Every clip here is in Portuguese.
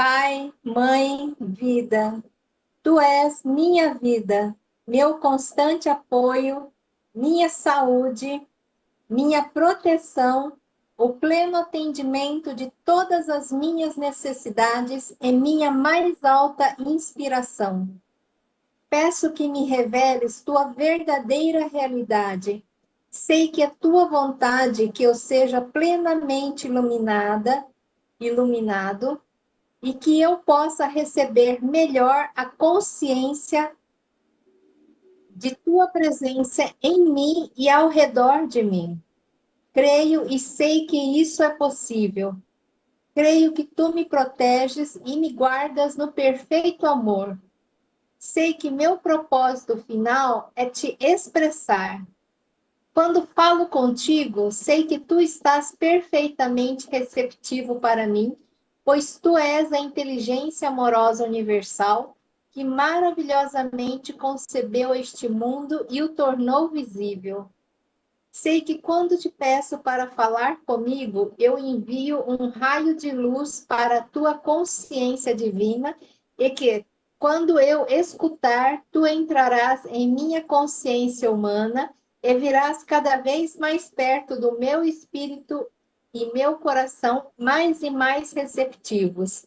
Pai, mãe, vida, tu és minha vida, meu constante apoio, minha saúde, minha proteção, o pleno atendimento de todas as minhas necessidades e minha mais alta inspiração. Peço que me reveles tua verdadeira realidade. Sei que é tua vontade que eu seja plenamente iluminado, e que eu possa receber melhor a consciência de tua presença em mim e ao redor de mim. Creio e sei que isso é possível. Creio que tu me proteges e me guardas no perfeito amor. Sei que meu propósito final é te expressar. Quando falo contigo, sei que tu estás perfeitamente receptivo para mim, pois tu és a inteligência amorosa universal que maravilhosamente concebeu este mundo e o tornou visível. Sei que quando te peço para falar comigo, eu envio um raio de luz para a tua consciência divina e que, quando eu escutar, tu entrarás em minha consciência humana e virás cada vez mais perto do meu espírito e meu coração mais e mais receptivos.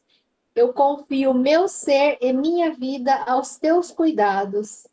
Eu confio meu ser e minha vida aos teus cuidados.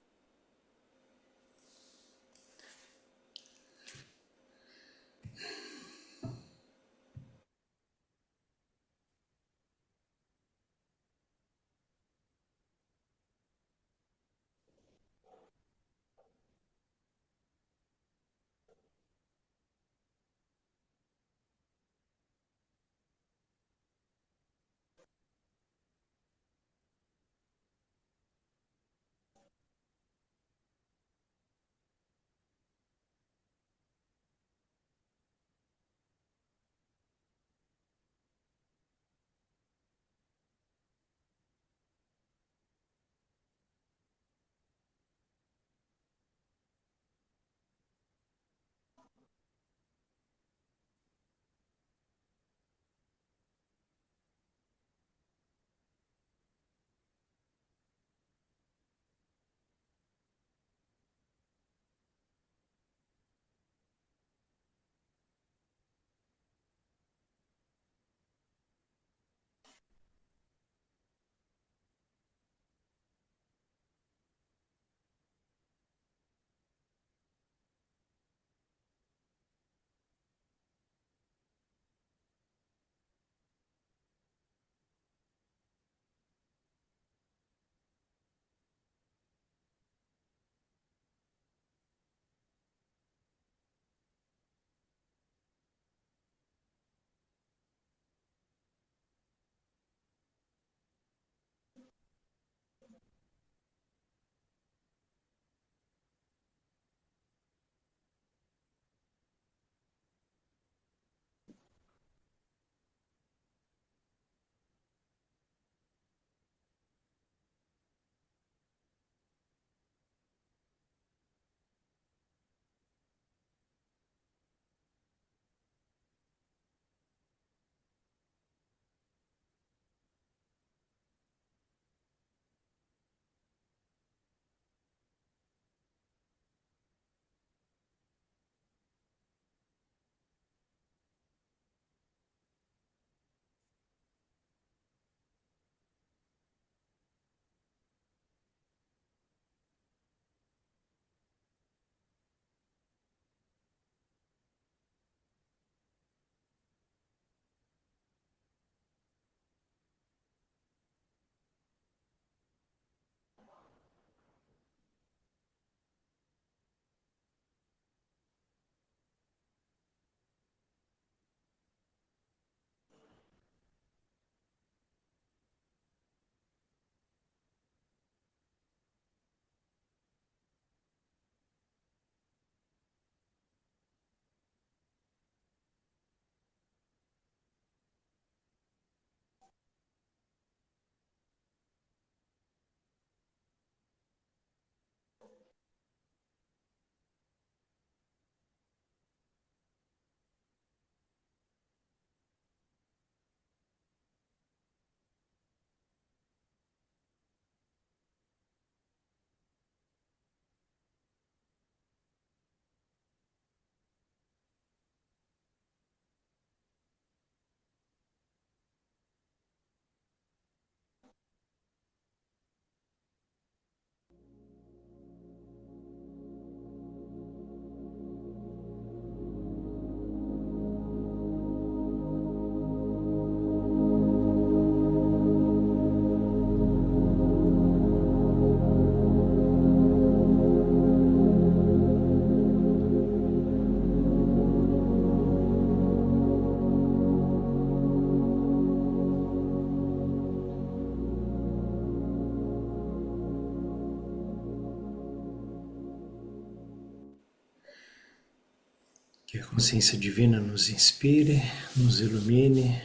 Que a consciência divina nos inspire, nos ilumine,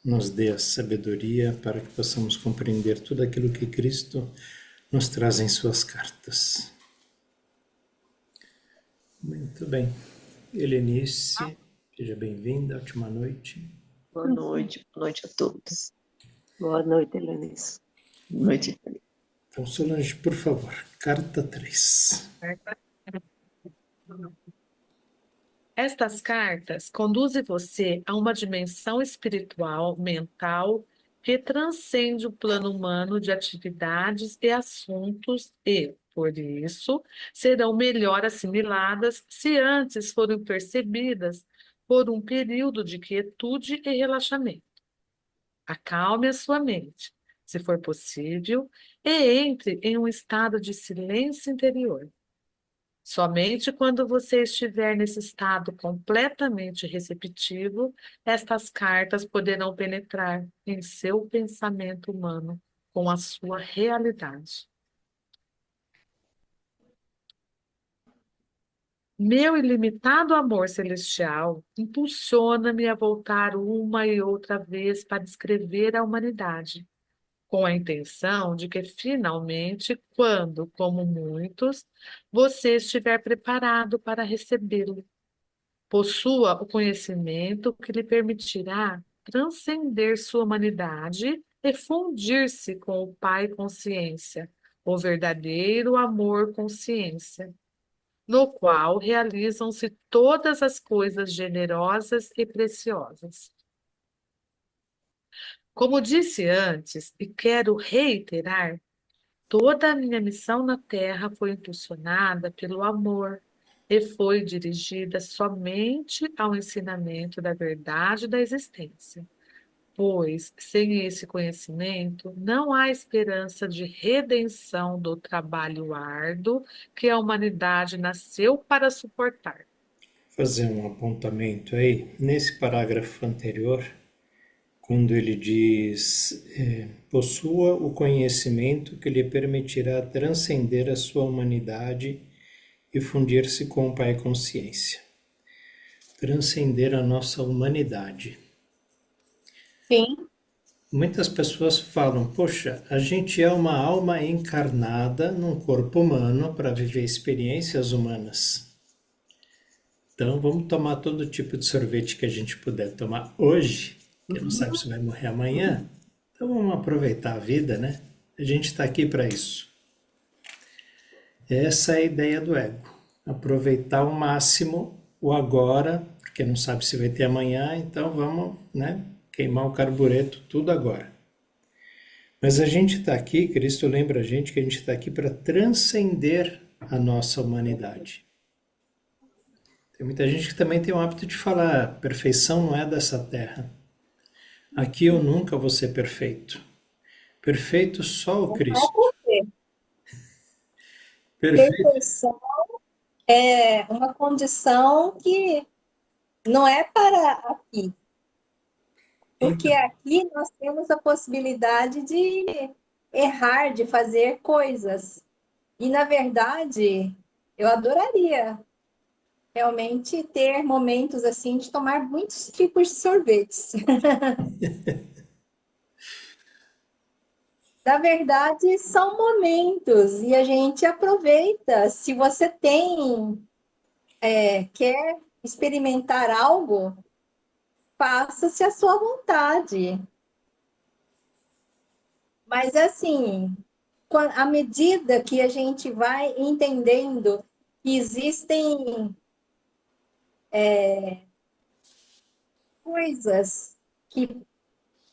nos dê a sabedoria para que possamos compreender tudo aquilo que Cristo nos traz em suas cartas. Muito bem. Helenice, seja bem-vinda, ótima noite. Boa noite a todos. Boa noite, Helenice. Boa noite, Thalita. Então, Solange, por favor, carta 3. Estas cartas conduzem você a uma dimensão espiritual, mental, que transcende o plano humano de atividades e assuntos e, por isso, serão melhor assimiladas se antes forem percebidas por um período de quietude e relaxamento. Acalme a sua mente, se for possível, e entre em um estado de silêncio interior. Somente quando você estiver nesse estado completamente receptivo, estas cartas poderão penetrar em seu pensamento humano com a sua realidade. Meu ilimitado amor celestial impulsiona-me a voltar uma e outra vez para escrever a humanidade, com a intenção de que, finalmente, quando, como muitos, você estiver preparado para recebê-lo, possua o conhecimento que lhe permitirá transcender sua humanidade e fundir-se com o Pai Consciência, o verdadeiro amor consciência, no qual realizam-se todas as coisas generosas e preciosas. Como disse antes, e quero reiterar, toda a minha missão na Terra foi impulsionada pelo amor e foi dirigida somente ao ensinamento da verdade da existência. Pois, sem esse conhecimento, não há esperança de redenção do trabalho árduo que a humanidade nasceu para suportar. Fazer um apontamento aí, nesse parágrafo anterior, quando ele diz: possua o conhecimento que lhe permitirá transcender a sua humanidade e fundir-se com o Pai Consciência. Transcender a nossa humanidade. Sim, Muitas pessoas falam: poxa, a gente é uma alma encarnada num corpo humano para viver experiências humanas. Então vamos tomar todo tipo de sorvete que a gente puder tomar hoje, que não sabe se vai morrer amanhã. Então vamos aproveitar a vida, né? A gente está aqui para isso. Essa é a ideia do ego. Aproveitar ao máximo o agora, porque não sabe se vai ter amanhã, então vamos, né, queimar o carbureto tudo agora. Mas a gente está aqui, Cristo lembra a gente que a gente está aqui para transcender a nossa humanidade. Tem muita gente que também tem o hábito de falar: perfeição não é dessa terra. Aqui eu nunca vou ser perfeito. Perfeito só o Cristo. Perfeito. perfeição é uma condição que não é para aqui, porque Então, aqui nós temos a possibilidade de errar, de fazer coisas. E, na verdade, eu adoraria realmente ter momentos assim de tomar muitos tipos de sorvetes. Na verdade, são momentos e a gente aproveita. Se você quer experimentar algo, faça-se a sua vontade. Mas assim, à medida que a gente vai entendendo que existem coisas que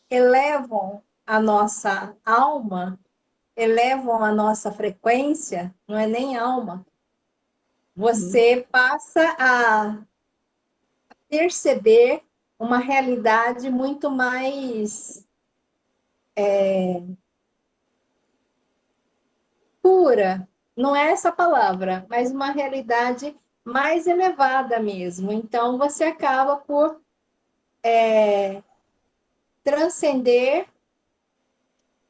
elevam a nossa alma, elevam a nossa frequência, não é nem alma, você passa a perceber uma realidade muito mais pura, não é essa palavra, mas uma realidade mais elevada mesmo. Então, você acaba por transcender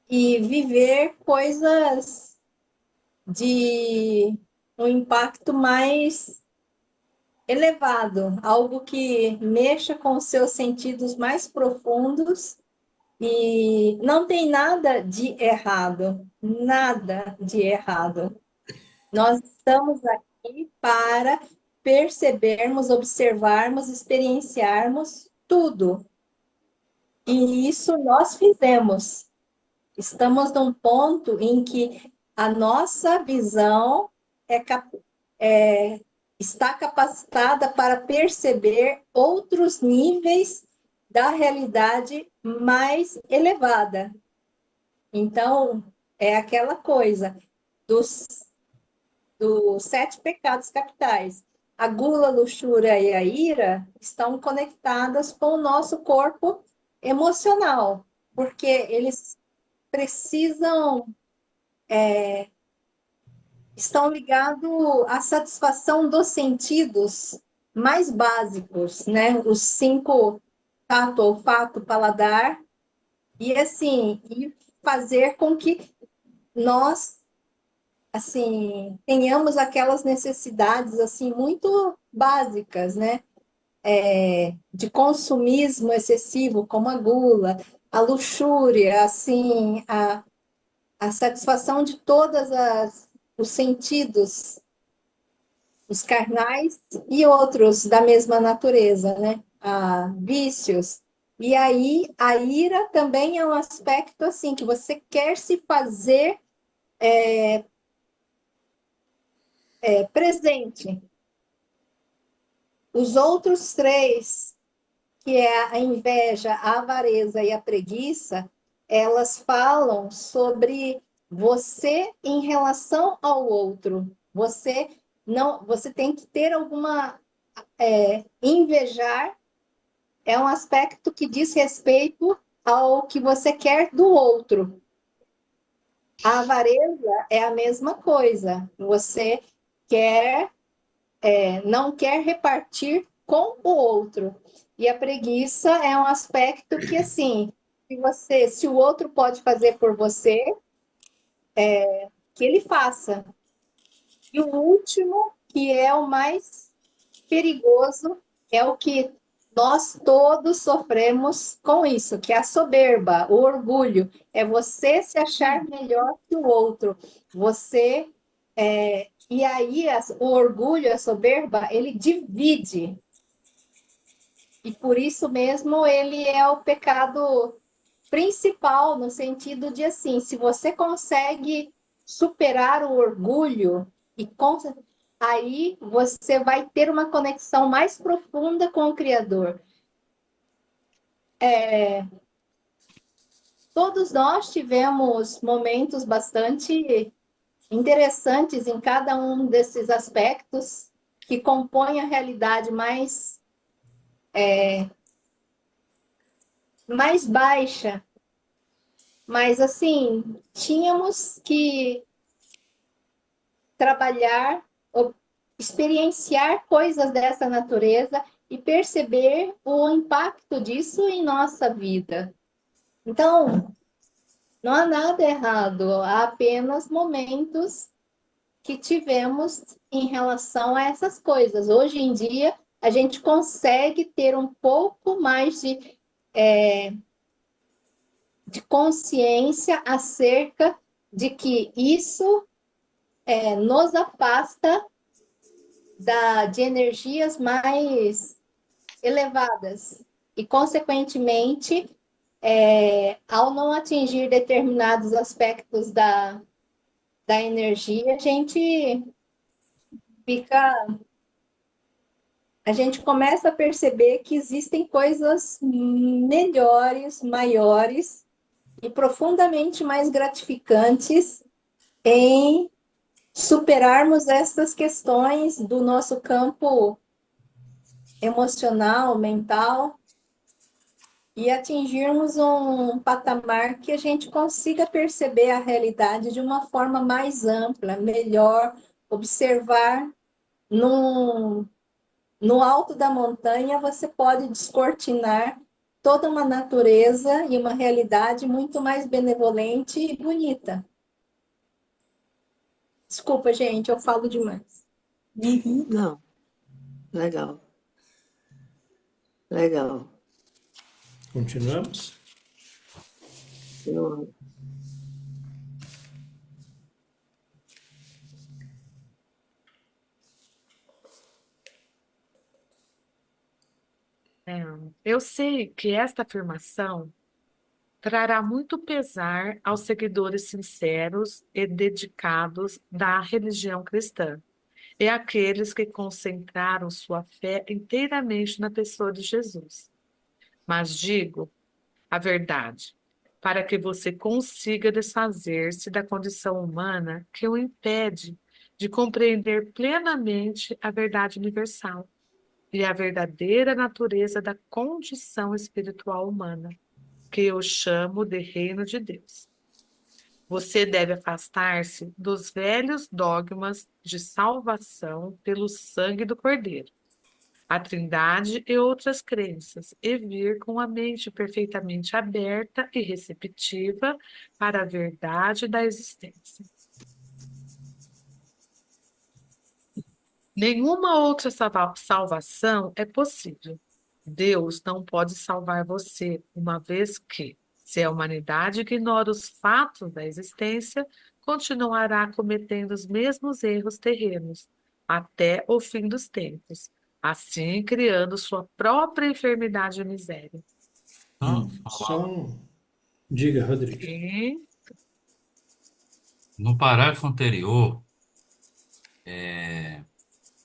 e viver coisas de um impacto mais elevado, algo que mexa com os seus sentidos mais profundos e não tem nada de errado, nada de errado. Nós estamos aqui para percebermos, observarmos, experienciarmos tudo. E isso nós fizemos. Estamos num ponto em que a nossa visão está capacitada para perceber outros níveis da realidade mais elevada. Então, é aquela coisa dos 7 pecados capitais. A gula, a luxúria e a ira estão conectadas com o nosso corpo emocional, porque eles precisam, estão ligados à satisfação dos sentidos mais básicos, né? Os 5, tato, olfato, paladar, e assim, e fazer com que nós, assim, tenhamos aquelas necessidades, assim, muito básicas, né? De consumismo excessivo, como a gula, a luxúria, assim, a satisfação de todas os sentidos, os carnais e outros da mesma natureza, né? Vícios. E aí, a ira também é um aspecto, assim, que você quer se fazer presente. Os outros 3, que é a inveja, a avareza e a preguiça, elas falam sobre você em relação ao outro. Você tem que ter alguma invejar é um aspecto que diz respeito ao que você quer do outro. A avareza é a mesma coisa. Você quer não quer repartir com o outro. E a preguiça é um aspecto que, assim, se o outro pode fazer por você, que ele faça. E o último, que é o mais perigoso, é o que nós todos sofremos com isso, que é a soberba, o orgulho. É você se achar melhor que o outro. Você... e aí, o orgulho, a soberba, ele divide. E por isso mesmo ele é o pecado principal, no sentido de assim, se você consegue superar o orgulho, aí você vai ter uma conexão mais profunda com o Criador. Todos nós tivemos momentos bastante interessantes em cada um desses aspectos que compõem a realidade mais baixa. Mas, assim, tínhamos que trabalhar, experienciar coisas dessa natureza e perceber o impacto disso em nossa vida. Então, não há nada errado, há apenas momentos que tivemos em relação a essas coisas. Hoje em dia, a gente consegue ter um pouco mais de consciência acerca de que isso nos afasta de energias mais elevadas e, consequentemente, ao não atingir determinados aspectos da energia, a gente começa a perceber que existem coisas melhores, maiores e profundamente mais gratificantes em superarmos essas questões do nosso campo emocional, mental, e atingirmos um patamar que a gente consiga perceber a realidade de uma forma mais ampla, melhor, observar no alto da montanha, você pode descortinar toda uma natureza e uma realidade muito mais benevolente e bonita. Desculpa, gente, eu falo demais. Não, Legal, legal. Continuamos? Eu, É, eu sei que esta afirmação trará muito pesar aos seguidores sinceros e dedicados da religião cristã, e àqueles que concentraram sua fé inteiramente na pessoa de Jesus. Mas digo a verdade, para que você consiga desfazer-se da condição humana que o impede de compreender plenamente a verdade universal e a verdadeira natureza da condição espiritual humana, que eu chamo de reino de Deus. Você deve afastar-se dos velhos dogmas de salvação pelo sangue do Cordeiro, a Trindade e outras crenças, e vir com a mente perfeitamente aberta e receptiva para a verdade da existência. Nenhuma outra salvação é possível. Deus não pode salvar você, uma vez que, se a humanidade ignora os fatos da existência, continuará cometendo os mesmos erros terrenos até o fim dos tempos, assim criando sua própria enfermidade e miséria. Só um... Diga, Rodrigo. E No parágrafo anterior,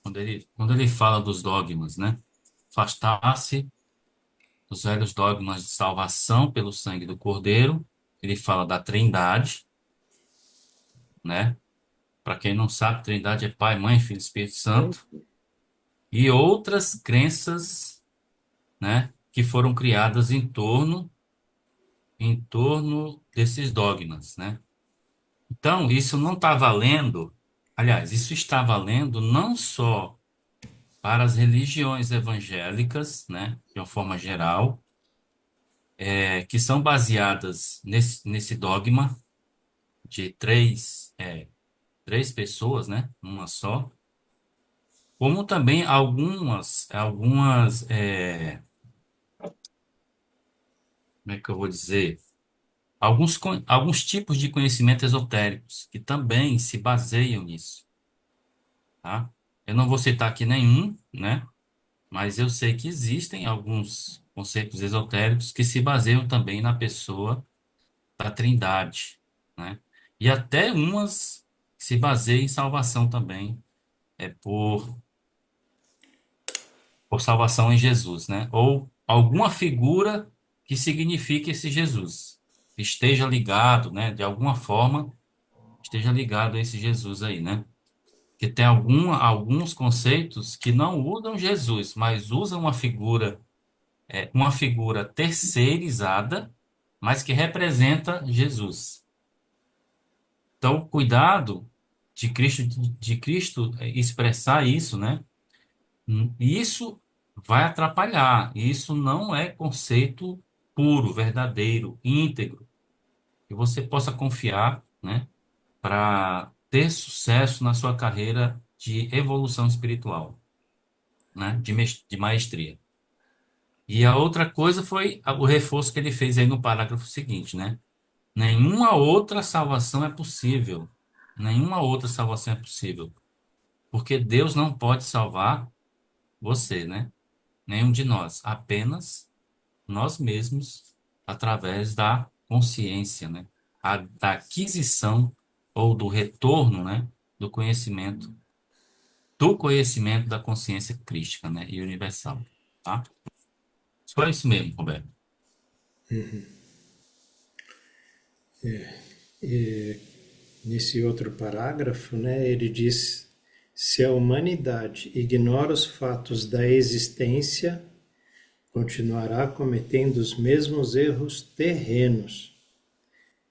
quando ele fala dos dogmas, né? Afastar-se dos velhos dogmas de salvação pelo sangue do Cordeiro, ele fala da Trindade, né? Para quem não sabe, Trindade é Pai, Mãe, Filho e Espírito Santo, e outras crenças, né? Que foram criadas em torno desses dogmas, né? Então, isso não está valendo, aliás, isso está valendo não só para as religiões evangélicas, né, de uma forma geral, que são baseadas nesse dogma de três pessoas, né, uma só, como também como é que eu vou dizer? Alguns tipos de conhecimento esotéricos que também se baseiam nisso, tá? Eu não vou citar aqui nenhum, né? Mas eu sei que existem alguns conceitos esotéricos que se baseiam também na pessoa da Trindade, né? E até umas que se baseiam em salvação também, é por salvação em Jesus, né? Ou alguma figura que signifique esse Jesus, esteja ligado, né? De alguma forma, esteja ligado a esse Jesus aí, né? Que tem alguns conceitos que não usam Jesus, mas usam uma figura terceirizada, mas que representa Jesus. Então, cuidado de Cristo expressar isso, né? Isso vai atrapalhar. Isso não é conceito puro, verdadeiro, íntegro, que você possa confiar, né? Para ter sucesso na sua carreira de evolução espiritual, né? De maestria. E a outra coisa foi o reforço que ele fez aí no parágrafo seguinte, né? Nenhuma outra salvação é possível. Nenhuma outra salvação é possível. Porque Deus não pode salvar você, né? Nenhum de nós. Apenas nós mesmos, através da consciência, né? Da aquisição ou do retorno, né? Do conhecimento da consciência crística, né? E universal, tá? Só isso mesmo, Roberto. Nesse outro parágrafo, né, ele diz: se a humanidade ignora os fatos da existência, continuará cometendo os mesmos erros terrenos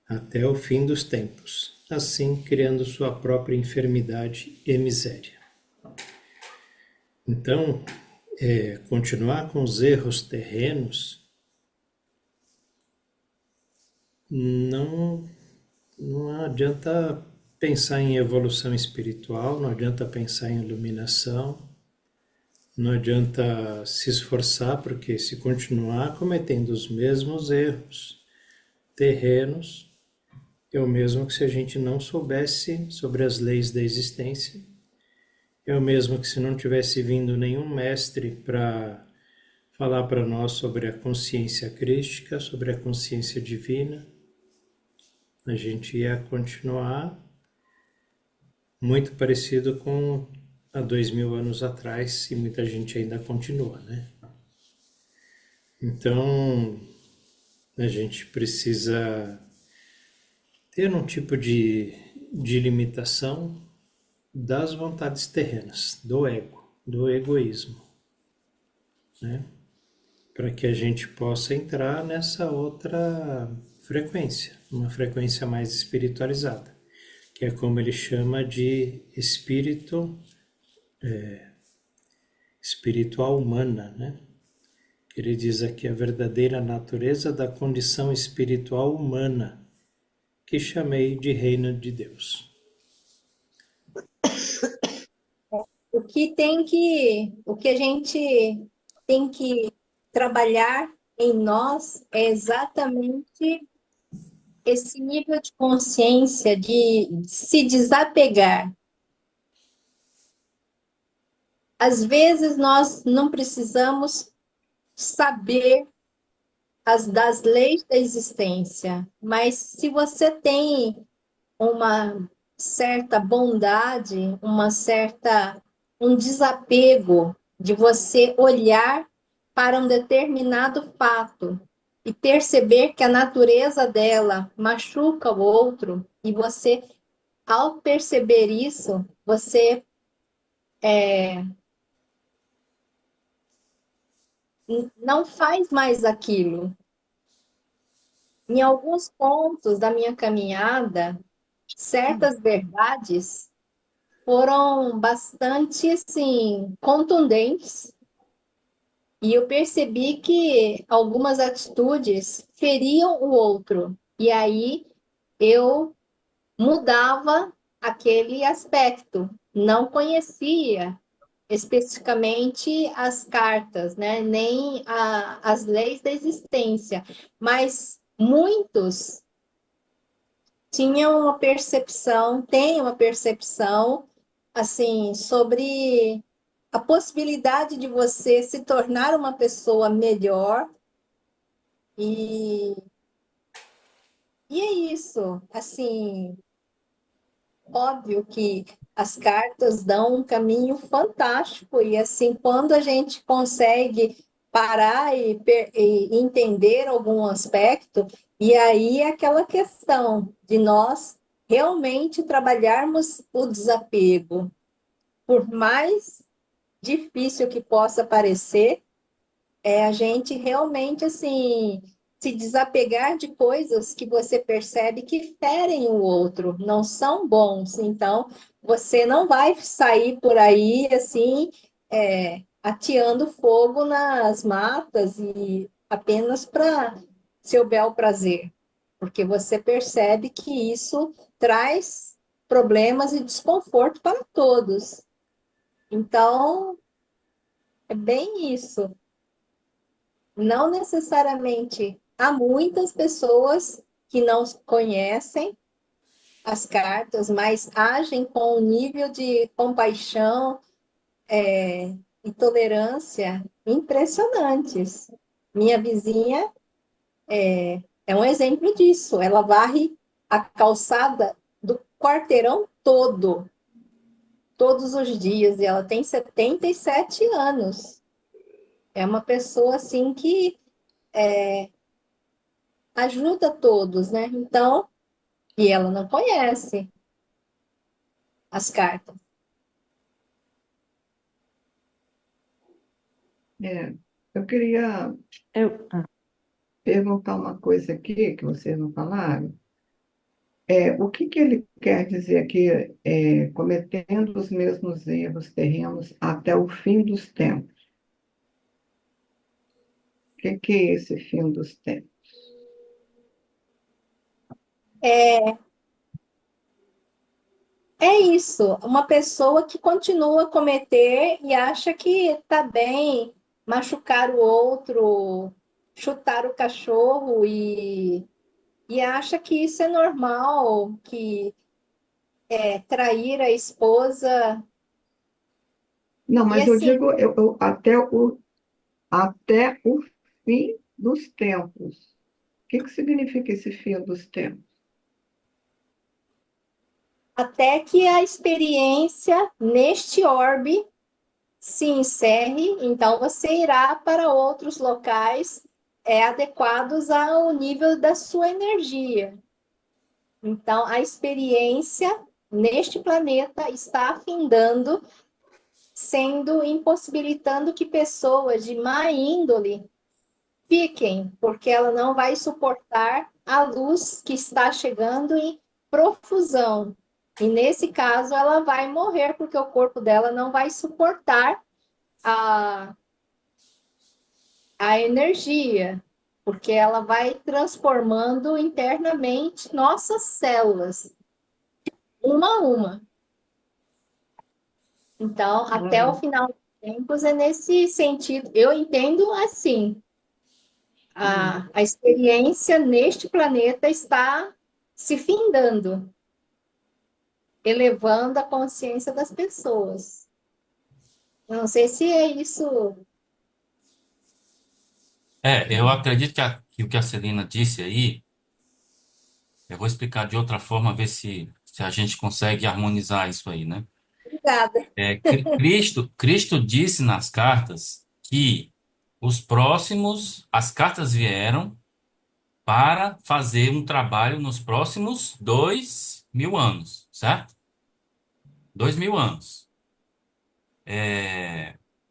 até o fim dos tempos, assim criando sua própria enfermidade e miséria. Então, continuar com os erros terrenos não adianta pensar em evolução espiritual, não adianta pensar em iluminação, Não adianta se esforçar, porque se continuar cometendo os mesmos erros terrenos, é o mesmo que se a gente não soubesse sobre as leis da existência, é o mesmo que se não tivesse vindo nenhum mestre para falar para nós sobre a consciência crística, sobre a consciência divina. A gente ia continuar muito parecido com há 2000 anos atrás, e muita gente ainda continua, né? Então, a gente precisa ter um tipo de limitação das vontades terrenas, do ego, do egoísmo, né? Para que a gente possa entrar nessa outra frequência, uma frequência mais espiritualizada, que é como ele chama de espírito espiritual humana, né? Ele diz aqui a verdadeira natureza da condição espiritual humana, que chamei de reino de Deus. O que a gente tem que trabalhar em nós é exatamente esse nível de consciência de se desapegar. Às vezes nós não precisamos saber das leis da existência, mas se você tem uma certa bondade, um desapego de você olhar para um determinado fato e perceber que a natureza dela machuca o outro, e você, ao perceber isso, você não faz mais aquilo. Em alguns pontos da minha caminhada, certas verdades foram bastante assim, contundentes, e eu percebi que algumas atitudes feriam o outro. E aí eu mudava aquele aspecto. Não conhecia especificamente as cartas, né? Nem as leis da existência, mas muitos tinham uma percepção, têm uma percepção assim sobre a possibilidade de você se tornar uma pessoa melhor, e, e é isso. Assim, óbvio que as cartas dão um caminho fantástico, e assim, quando a gente consegue parar e entender algum aspecto, e aí é aquela questão de nós realmente trabalharmos o desapego, por mais difícil que possa parecer, é a gente realmente assim se desapegar de coisas que você percebe que ferem o outro, não são bons. Então, você não vai sair por aí assim ateando fogo nas matas e apenas para seu bel prazer, porque você percebe que isso traz problemas e desconforto para todos. Então, é bem isso. Não necessariamente. Há muitas pessoas que não conhecem as cartas, mas agem com um nível de compaixão e tolerância impressionantes. Minha vizinha é um exemplo disso. Ela varre a calçada do quarteirão todo, todos os dias, e ela tem 77 anos. É uma pessoa assim que ajuda todos, né? Então, e ela não conhece as cartas. É, eu queria Eu, perguntar uma coisa aqui que vocês não falaram. O que que ele quer dizer aqui, cometendo os mesmos erros terrenos até o fim dos tempos? Que é esse fim dos tempos? É, é isso, uma pessoa que continua a cometer e acha que está bem machucar o outro, chutar o cachorro e acha que isso é normal, que trair a esposa. Não, E mas eu assim, digo até o fim dos tempos. O que que significa esse fim dos tempos? até que a experiência neste orbe se encerre, então você irá para outros locais adequados ao nível da sua energia. Então, a experiência neste planeta está afindando, sendo impossibilitando que pessoas de má índole fiquem, porque ela não vai suportar a luz que está chegando em profusão. E nesse caso, ela vai morrer, porque o corpo dela não vai suportar a, a energia, porque ela vai transformando internamente nossas células, uma a uma. Então, até o Ah, final dos tempos é nesse sentido. Eu entendo assim. hum. A experiência neste planeta está se findando, elevando a consciência das pessoas. Eu não sei se é isso. Eu acredito que o que a Celina disse aí, eu vou explicar de outra forma, ver se a gente consegue harmonizar isso aí, né? Obrigada. Cristo disse nas cartas que as cartas vieram para fazer um trabalho nos próximos 2000 anos, certo? 2000 anos.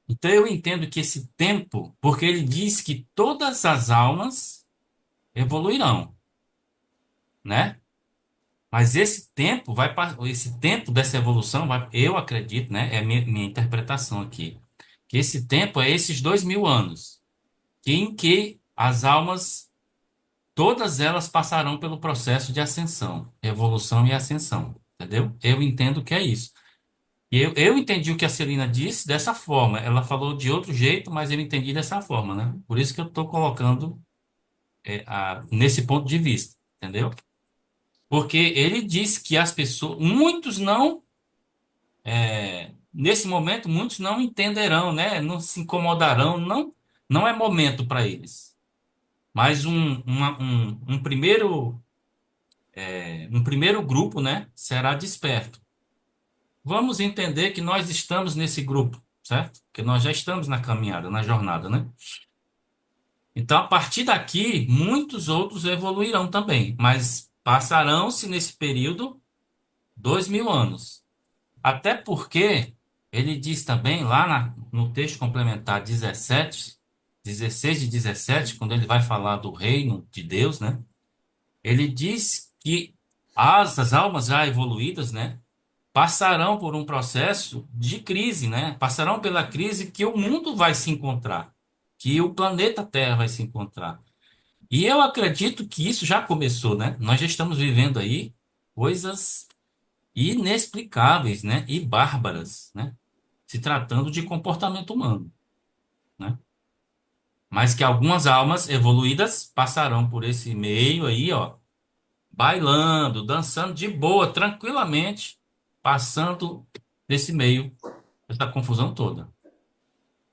Então eu entendo que esse tempo, porque ele diz que todas as almas evoluirão, né? Mas esse tempo dessa evolução eu acredito, né? É a minha interpretação aqui, que esse tempo é esses 2000 anos, em que as almas, todas elas passarão pelo processo de ascensão, evolução e ascensão, entendeu? Eu entendo que é isso. E eu entendi o que a Celina disse dessa forma. Ela falou de outro jeito, mas eu entendi dessa forma, né? Por isso que eu estou colocando nesse ponto de vista, entendeu? Porque ele disse que as pessoas, nesse momento, muitos não entenderão, né? Não se incomodarão, não, não é momento para eles. Mas um primeiro grupo, né, será desperto. Vamos entender que nós estamos nesse grupo, certo? Que nós já estamos na caminhada, na jornada, né? Então, a partir daqui, muitos outros evoluirão também, mas passarão-se nesse período 2000 anos. Até porque ele diz também lá no texto complementar 17, 16 e 17, quando ele vai falar do reino de Deus, né? Ele diz que as almas já evoluídas, né, passarão por um processo de crise, né? Passarão pela crise que o mundo vai se encontrar, que o planeta Terra vai se encontrar. E eu acredito que isso já começou, né? Nós já estamos vivendo aí coisas inexplicáveis, né? E bárbaras, né? Se tratando de comportamento humano, né? Mas que algumas almas evoluídas passarão por esse meio aí, ó, bailando, dançando de boa, tranquilamente, passando desse meio, essa confusão toda.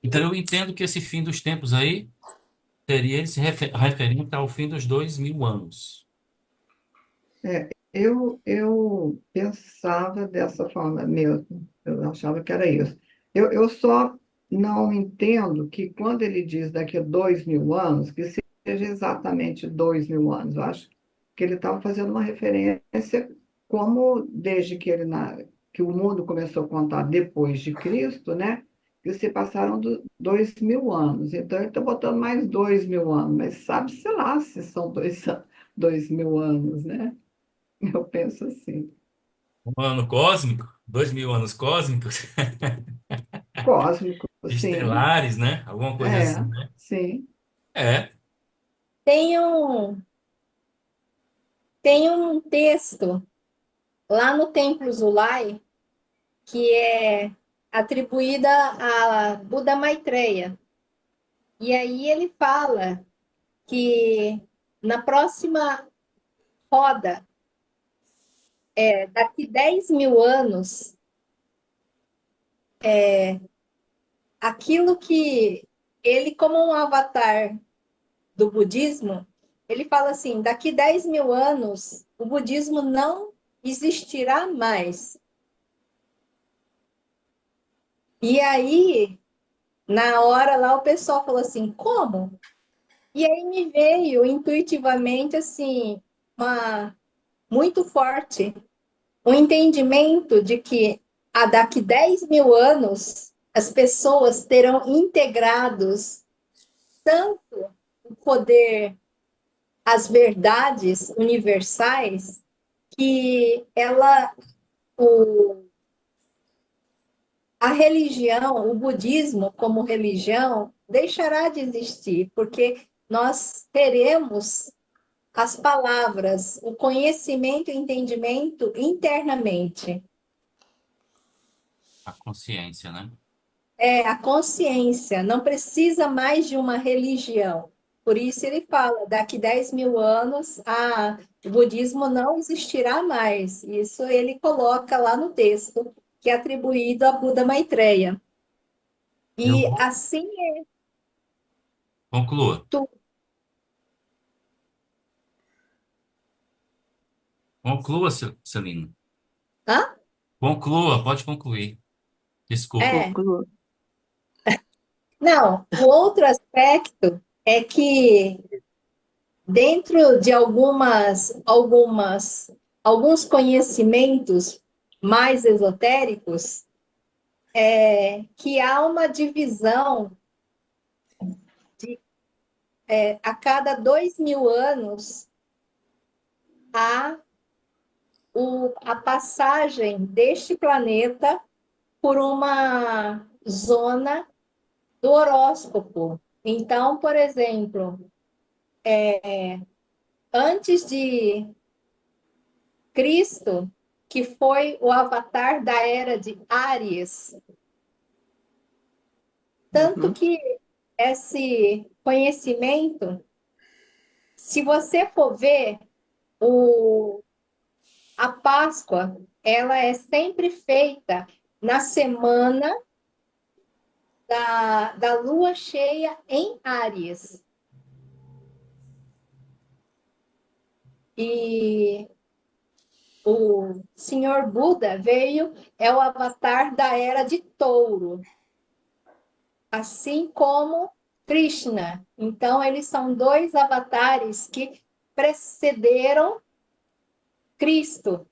Então eu entendo que esse fim dos tempos aí teria ele se referindo ao fim dos 2000 anos. Eu pensava dessa forma mesmo, eu achava que era isso. Eu só não entendo que quando ele diz daqui a 2000 anos, que seja exatamente 2000 anos. Eu acho que ele estava fazendo uma referência como desde que o mundo começou a contar depois de Cristo, né? Que se passaram 2000 anos. Então ele está botando mais 2000 anos, mas sabe-se lá se são 2000 anos, né? Eu penso assim, Um ano cósmico, 2000 anos cósmicos, cósmico, sim, estelares, né? Alguma coisa assim, né? sim. É, Tem um texto lá no Templo Zulai, que é atribuída a Buda Maitreya. E aí ele fala que na próxima roda, daqui 10 mil anos, aquilo que ele, como um avatar do budismo, ele fala assim: daqui 10 mil anos, o budismo não existirá mais. E aí, na hora lá, o pessoal falou assim: como? E aí me veio intuitivamente assim, uma muito forte, um entendimento de que daqui 10 mil anos as pessoas terão integrados tanto o poder, as verdades universais, que a religião, o budismo como religião, deixará de existir, porque nós teremos as palavras, o conhecimento e entendimento internamente. A consciência, né? É a consciência, não precisa mais de uma religião. Por isso ele fala, daqui 10 mil anos, o budismo não existirá mais. Isso ele coloca lá no texto, que é atribuído a Buda Maitreya. Eu E assim é conclua. tudo. Conclua, Celina. Hã? Conclua, pode concluir. Desculpa. É. Conclua. Não, o outro aspecto é que dentro de alguns conhecimentos mais esotéricos, que há uma divisão a cada 2 mil anos, há a passagem deste planeta por uma zona do horóscopo. Então, por exemplo, antes de Cristo, que foi o avatar da era de Áries, tanto Uhum. que esse conhecimento, se você for ver, a Páscoa, ela é sempre feita na semana da lua cheia em Áries. E o Senhor Buda é o avatar da era de Touro, assim como Krishna. Então, eles são dois avatares que precederam Cristo.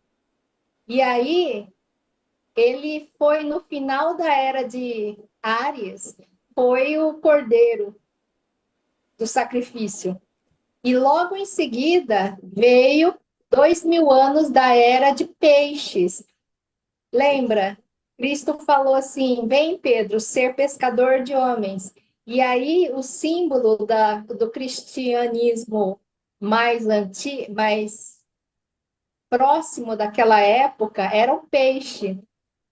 E aí, ele foi no final da era de Áries, foi o cordeiro do sacrifício. E logo em seguida veio 2 mil anos da era de peixes. Lembra? Cristo falou assim: vem, Pedro, ser pescador de homens. E aí o símbolo do cristianismo mais próximo daquela época era o peixe.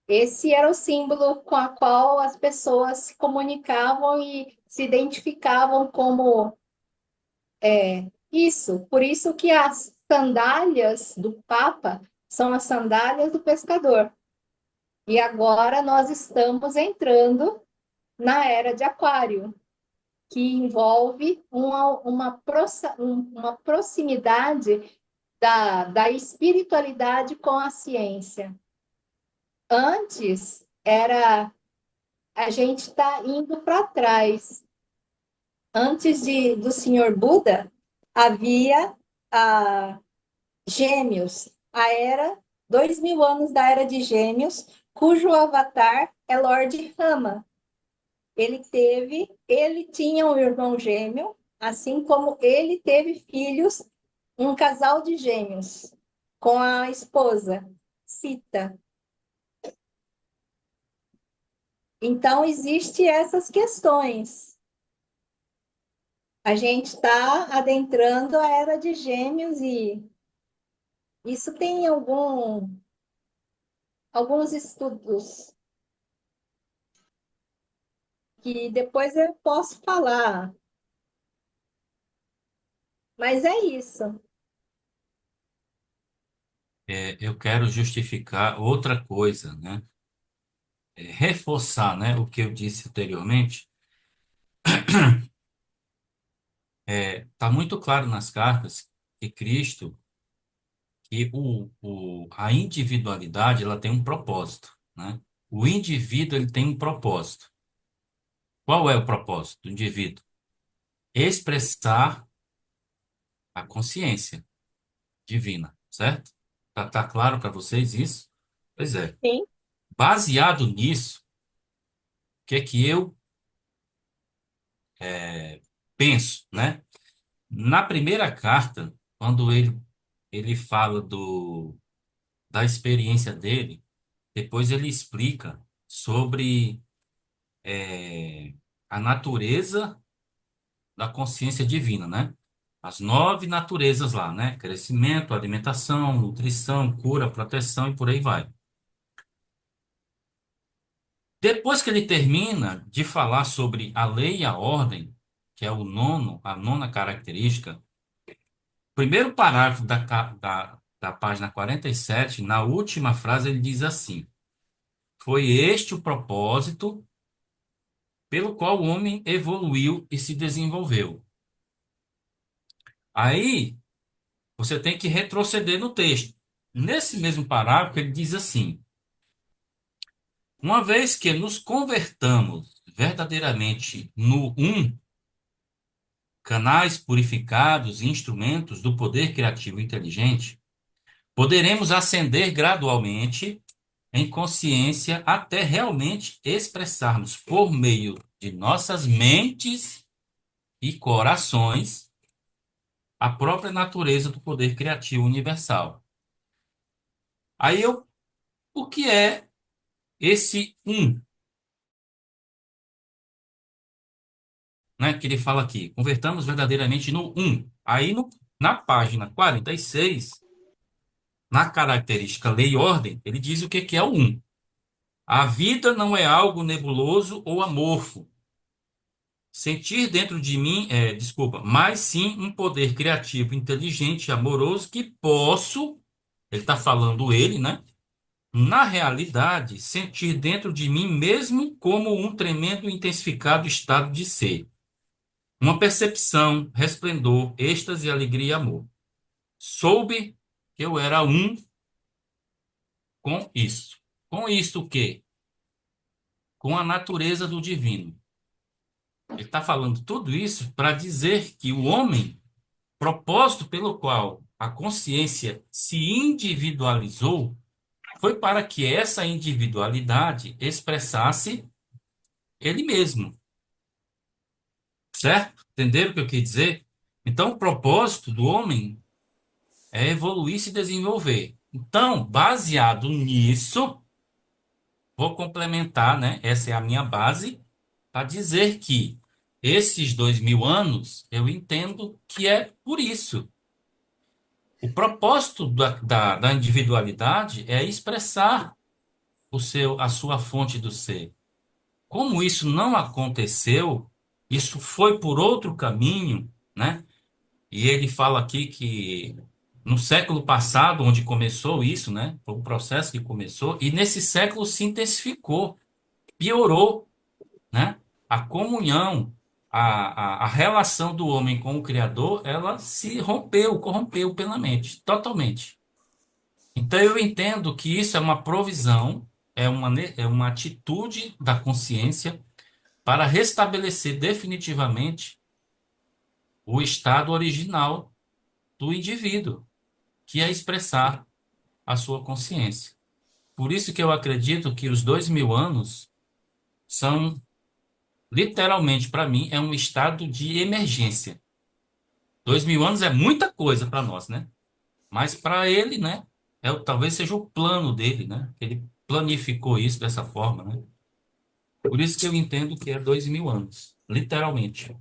Esse era o símbolo com a qual as pessoas se comunicavam e se identificavam como isso. Por isso que as sandálias do Papa são as sandálias do pescador. E agora nós estamos entrando na era de Aquário, que envolve uma proximidade da espiritualidade com a ciência. Antes, a gente está indo para trás. Antes do Senhor Buda, havia Gêmeos, a era, 2 mil anos da era de Gêmeos, cujo avatar é Lord Rama. Ele tinha um irmão gêmeo, assim como ele teve filhos, um casal de gêmeos, com a esposa, Sita. Então, existem essas questões. A gente está adentrando a era de Gêmeos e isso tem alguns estudos que depois eu posso falar, mas é isso. Eu quero justificar outra coisa, né? Reforçar, né, o que eu disse anteriormente. Está muito claro nas cartas que Cristo, que a individualidade, ela tem um propósito, né? O indivíduo, ele tem um propósito. Qual é o propósito do indivíduo? Expressar a consciência divina, certo? Tá claro para vocês isso? Pois é. Sim. Baseado nisso, o que é que eu penso, né? Na primeira carta, quando ele fala da experiência dele, depois ele explica sobre a natureza da consciência divina, né? As 9 naturezas lá, né? Crescimento, alimentação, nutrição, cura, proteção e por aí vai. Depois que ele termina de falar sobre a lei e a ordem, que é a nona característica, o primeiro parágrafo da página 47, na última frase, ele diz assim: Foi este o propósito pelo qual o homem evoluiu e se desenvolveu. Aí, você tem que retroceder no texto. Nesse mesmo parágrafo, ele diz assim: Uma vez que nos convertamos verdadeiramente no um, canais purificados e instrumentos do poder criativo inteligente, poderemos ascender gradualmente em consciência até realmente expressarmos por meio de nossas mentes e corações a própria natureza do poder criativo universal. O que é esse um, né, que ele fala aqui? Convertamos verdadeiramente no um. Na página 46, na característica lei e ordem, ele diz o que é o um. A vida não é algo nebuloso ou amorfo. Sentir dentro de mim mas sim um poder criativo, inteligente e amoroso que posso, ele está falando ele, né? Na realidade, sentir dentro de mim mesmo como um tremendo e intensificado estado de ser. Uma percepção, resplendor, êxtase, alegria e amor. Soube que eu era um com isso. Com isso o quê? Com a natureza do divino. Ele está falando tudo isso para dizer que o homem, propósito pelo qual a consciência se individualizou, foi para que essa individualidade expressasse ele mesmo, certo? Entenderam o que eu quis dizer? Então, o propósito do homem é evoluir e se desenvolver. Então, baseado nisso, vou complementar, né? Essa é a minha base, para dizer que esses 2000 anos, eu entendo que é por isso. O propósito da individualidade é expressar a sua fonte do ser. Como isso não aconteceu, isso foi por outro caminho, né? E ele fala aqui que no século passado, onde começou isso, né? Foi um processo que começou, e nesse século se intensificou, piorou, né? A comunhão, a relação do homem com o Criador, ela se rompeu, corrompeu plenamente, totalmente. Então eu entendo que isso é uma provisão, é uma atitude da consciência para restabelecer definitivamente o estado original do indivíduo, que é expressar a sua consciência. Por isso que eu acredito que os 2000 anos são, literalmente, para mim, é um estado de emergência. 2000 anos é muita coisa para nós, né? Mas para ele, né? Talvez seja o plano dele, né? Ele planificou isso dessa forma, né? Por isso que eu entendo que é 2000 anos, literalmente.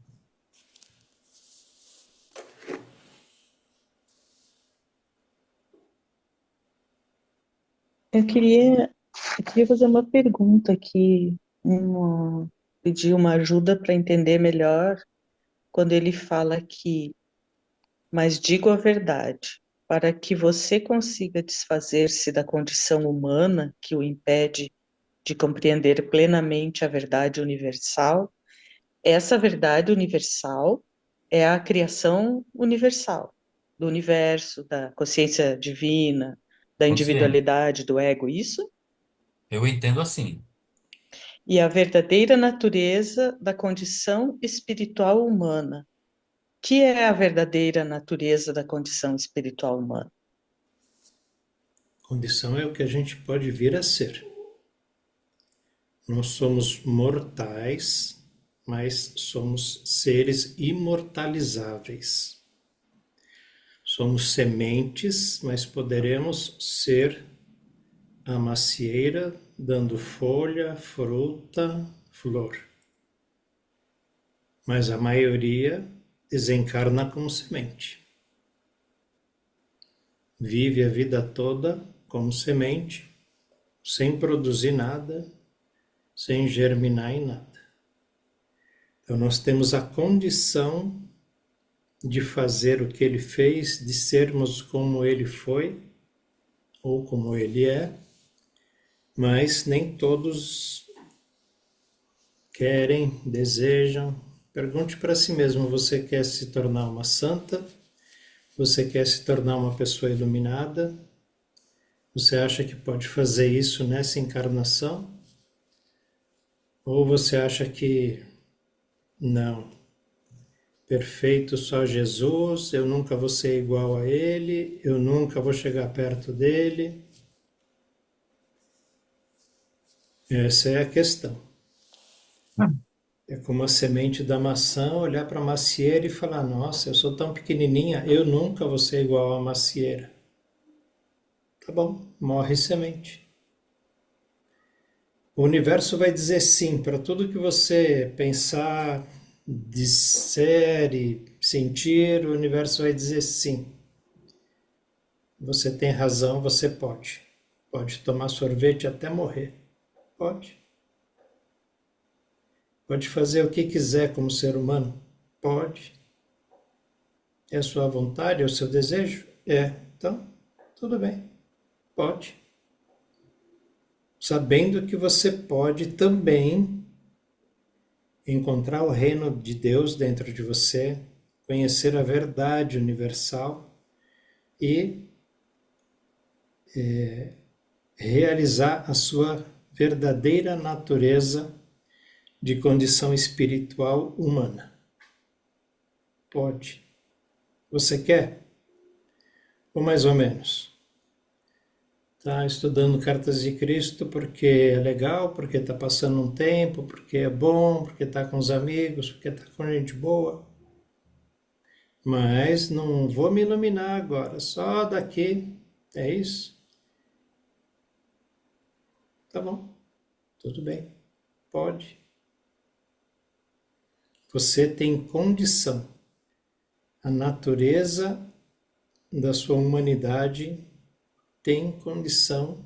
Eu queria Eu queria fazer uma pergunta aqui, pedir uma ajuda para entender melhor quando ele fala que, mas digo a verdade, para que você consiga desfazer-se da condição humana que o impede de compreender plenamente a verdade universal. Essa verdade universal é a criação universal do universo, da consciência divina, da Consciente. individualidade, do ego, isso? Eu entendo assim. E a verdadeira natureza da condição espiritual humana. Que é a verdadeira natureza da condição espiritual humana? Condição é o que a gente pode vir a ser. Nós somos mortais, mas somos seres imortalizáveis. Somos sementes, mas poderemos ser a macieira dando folha, fruta, flor. Mas a maioria desencarna como semente. Vive a vida toda como semente, sem produzir nada, sem germinar em nada. Então nós temos a condição de fazer o que ele fez, de sermos como ele foi, ou como ele é, mas nem todos querem, desejam. Pergunte para si mesmo: você quer se tornar uma santa? Você quer se tornar uma pessoa iluminada? Você acha que pode fazer isso nessa encarnação? Ou você acha que não? Perfeito só Jesus, eu nunca vou ser igual a ele, eu nunca vou chegar perto dele. Essa é a questão. É como a semente da maçã, olhar para a macieira e falar: nossa, eu sou tão pequenininha, eu nunca vou ser igual à macieira. Tá bom, morre semente. O universo vai dizer sim para tudo que você pensar, disser e sentir, o universo vai dizer sim. Você tem razão, você pode. Pode tomar sorvete até morrer. Pode. Pode fazer o que quiser como ser humano? Pode. É a sua vontade, é o seu desejo? É. Então, tudo bem. Pode. Sabendo que você pode também encontrar o reino de Deus dentro de você, conhecer a verdade universal e realizar a sua verdadeira natureza de condição espiritual humana. Pode. Você quer? Ou mais ou menos? Está estudando Cartas de Cristo porque é legal, porque está passando um tempo, porque é bom, porque está com os amigos, porque está com gente boa. Mas não vou me iluminar agora, só daqui. É isso? Tá bom, tudo bem, pode. Você tem condição. A natureza da sua humanidade tem condição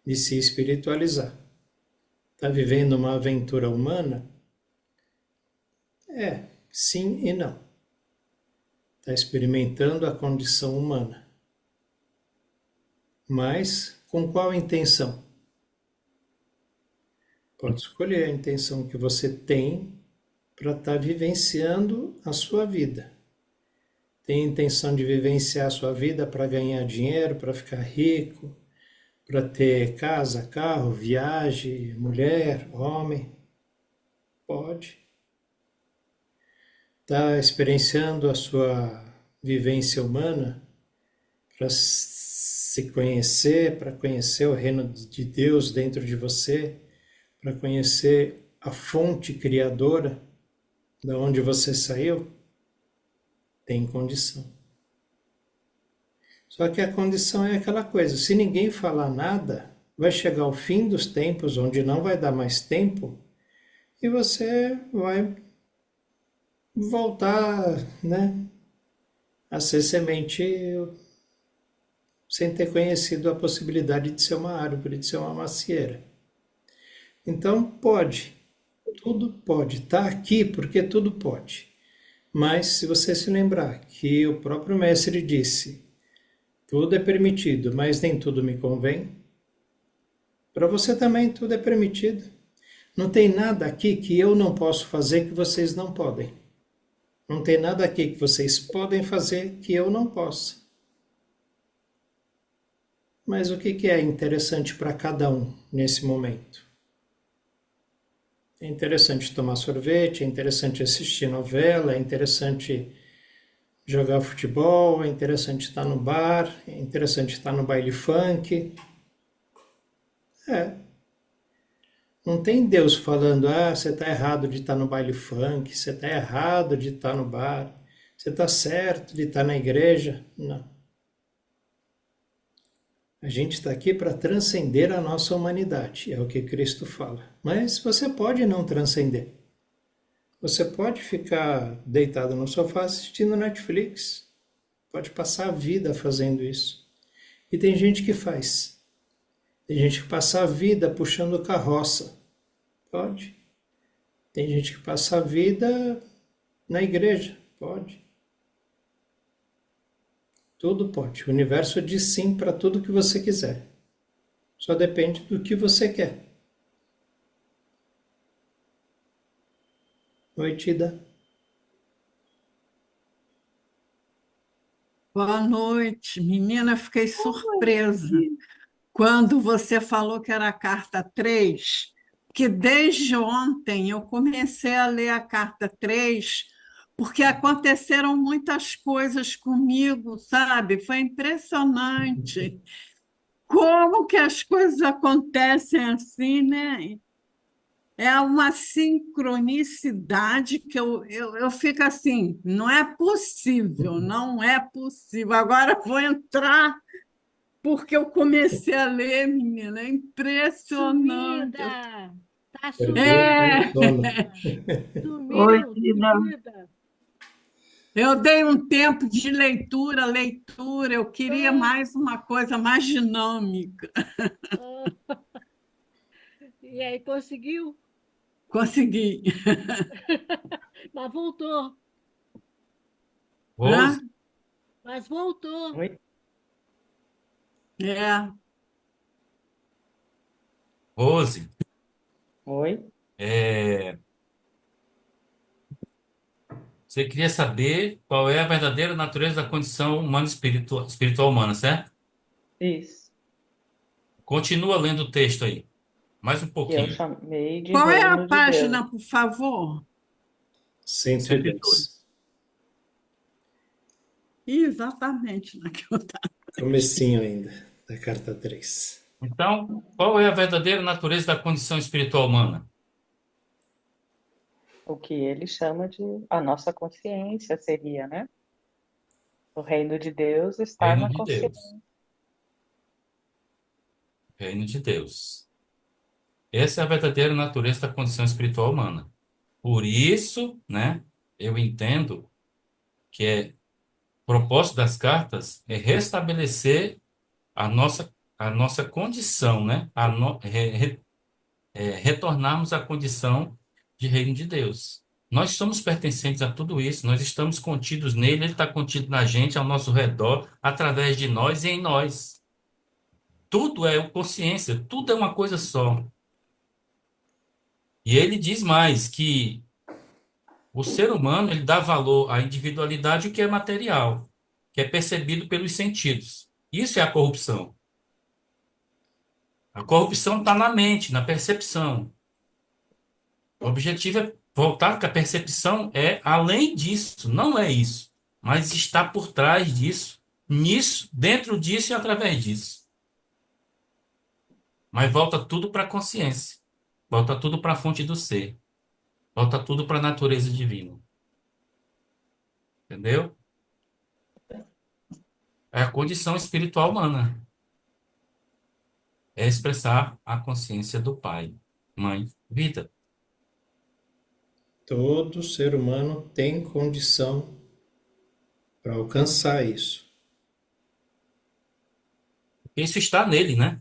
de se espiritualizar. Está vivendo uma aventura humana? É, sim e não. Está experimentando a condição humana. Mas com qual intenção? Pode escolher a intenção que você tem para estar vivenciando a sua vida. Tem intenção de vivenciar a sua vida para ganhar dinheiro, para ficar rico, para ter casa, carro, viagem, mulher, homem? Pode. Está experienciando a sua vivência humana para se conhecer, para conhecer o reino de Deus dentro de você, para conhecer a fonte criadora da onde você saiu? Tem condição. Só que a condição é aquela coisa: se ninguém falar nada, vai chegar o fim dos tempos, onde não vai dar mais tempo, e você vai voltar, né, a ser semente sem ter conhecido a possibilidade de ser uma árvore, de ser uma macieira. Então, pode, tudo pode. Está aqui porque tudo pode. Mas, se você se lembrar que o próprio Mestre disse: tudo é permitido, mas nem tudo me convém, para você também tudo é permitido. Não tem nada aqui que eu não posso fazer que vocês não podem. Não tem nada aqui que vocês podem fazer que eu não possa. Mas o que é interessante para cada um nesse momento? É interessante tomar sorvete, é interessante assistir novela, é interessante jogar futebol, é interessante estar no bar, é interessante estar no baile funk. É. Não tem Deus falando: ah, você está errado de estar no baile funk, você está errado de estar no bar, você está certo de estar na igreja. Não. A gente está aqui para transcender a nossa humanidade, é o que Cristo fala. Mas você pode não transcender. Você pode ficar deitado no sofá assistindo Netflix. Pode passar a vida fazendo isso. E tem gente que faz. Tem gente que passa a vida puxando carroça. Pode. Tem gente que passa a vida na igreja. Pode. Tudo pode. O universo diz sim para tudo que você quiser. Só depende do que você quer. Oi, Tida. Boa noite, menina. Fiquei surpresa quando você falou que era a carta 3, que desde ontem eu comecei a ler a carta 3, porque aconteceram muitas coisas comigo, sabe? Foi impressionante como que as coisas acontecem assim, né? É uma sincronicidade que eu fico assim, não é possível, não é possível. Agora eu vou entrar porque eu comecei a ler, menina, é impressionante. Sumida! Tá Perdeu o É, sumida! sono. Oi, Sumiu, Tina. sumida! eu dei um tempo de leitura, eu queria Ah, mais uma coisa mais dinâmica. ah. E aí, conseguiu? Consegui. Mas voltou, Hã? Rose, mas voltou. Oi? É. Rose, Oi? é, você queria saber qual é a verdadeira natureza da condição humana espiritual humana, certo? Isso. Continua lendo o texto aí, mais um Que eu pouquinho. chamei de Qual é a reino de Deus. página, por favor? 102. 102. Exatamente naquela. Comecinho ainda, da carta 3. Então, qual é a verdadeira natureza da condição espiritual humana? O que ele chama de a nossa consciência seria, né? O reino de Deus está Reino na de consciência. Deus. Reino de Deus. Essa é a verdadeira natureza da condição espiritual humana. Por isso, né, eu entendo que o propósito das cartas é restabelecer a nossa condição, né? Retornarmos à condição de reino de Deus. Nós somos pertencentes a tudo isso, nós estamos contidos nele, ele está contido na gente, ao nosso redor, através de nós e em nós. Tudo é consciência, tudo é uma coisa só. E ele diz mais que o ser humano ele dá valor à individualidade, o que é material, que é percebido pelos sentidos. Isso é a corrupção. A corrupção está na mente, na percepção. O objetivo é voltar que a percepção é além disso, não é isso, mas está por trás disso, nisso, dentro disso e através disso. Mas volta tudo para a consciência, volta tudo para a fonte do ser, volta tudo para a natureza divina. Entendeu? É a condição espiritual humana. É expressar a consciência do Pai, Mãe, Vida. Todo ser humano tem condição para alcançar isso. Isso está nele, né?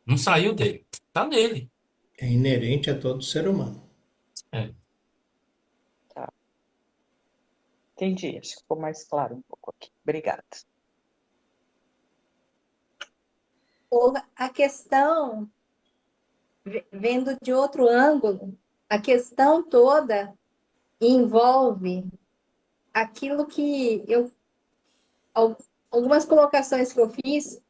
Não saiu dele. Está nele. É inerente a todo ser humano. É. Tá, entendi. Acho que ficou mais claro um pouco aqui. Obrigada. A questão, vendo de outro ângulo, a questão toda envolve aquilo que algumas colocações que eu fiz,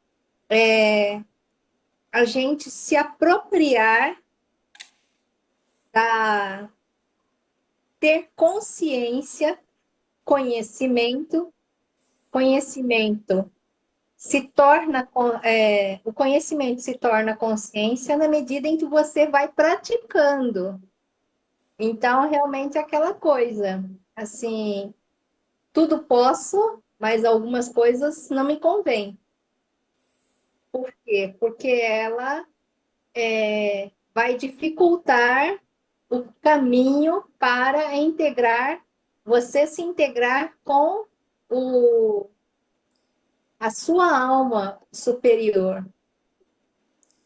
a gente se apropriar ter consciência, conhecimento se torna, o conhecimento se torna consciência na medida em que você vai praticando. Então, realmente, é aquela coisa, assim, tudo posso, mas algumas coisas não me convêm. Por quê? Porque ela vai dificultar o caminho para você se integrar com a sua alma superior.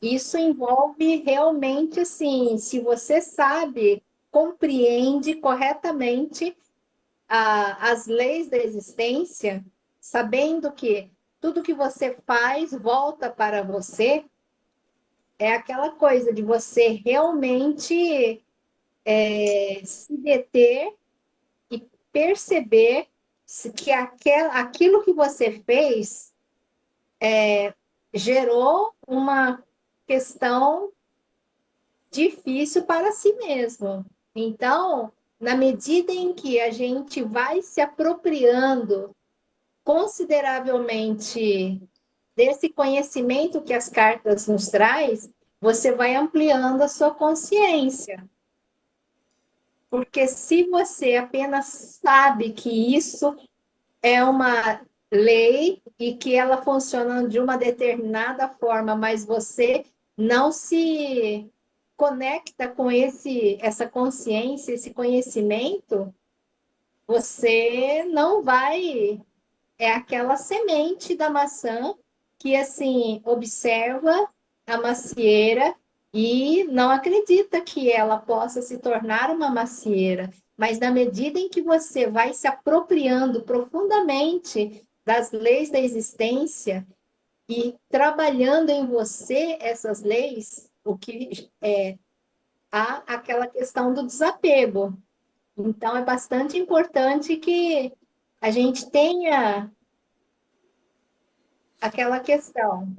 Isso envolve realmente, assim, se você sabe, compreende corretamente as leis da existência, sabendo que tudo que você faz volta para você, é aquela coisa de você realmente se deter e perceber que aquilo que você fez gerou uma questão difícil para si mesmo. Então, na medida em que a gente vai se apropriando consideravelmente desse conhecimento que as cartas nos traz, você vai ampliando a sua consciência. Porque se você apenas sabe que isso é uma lei e que ela funciona de uma determinada forma, mas você não se conecta com essa consciência, esse conhecimento, você não vai. É aquela semente da maçã que, assim, observa a macieira e não acredita que ela possa se tornar uma macieira. Mas na medida em que você vai se apropriando profundamente das leis da existência e trabalhando em você essas leis, há aquela questão do desapego. Então, é bastante importante que a gente tenha aquela questão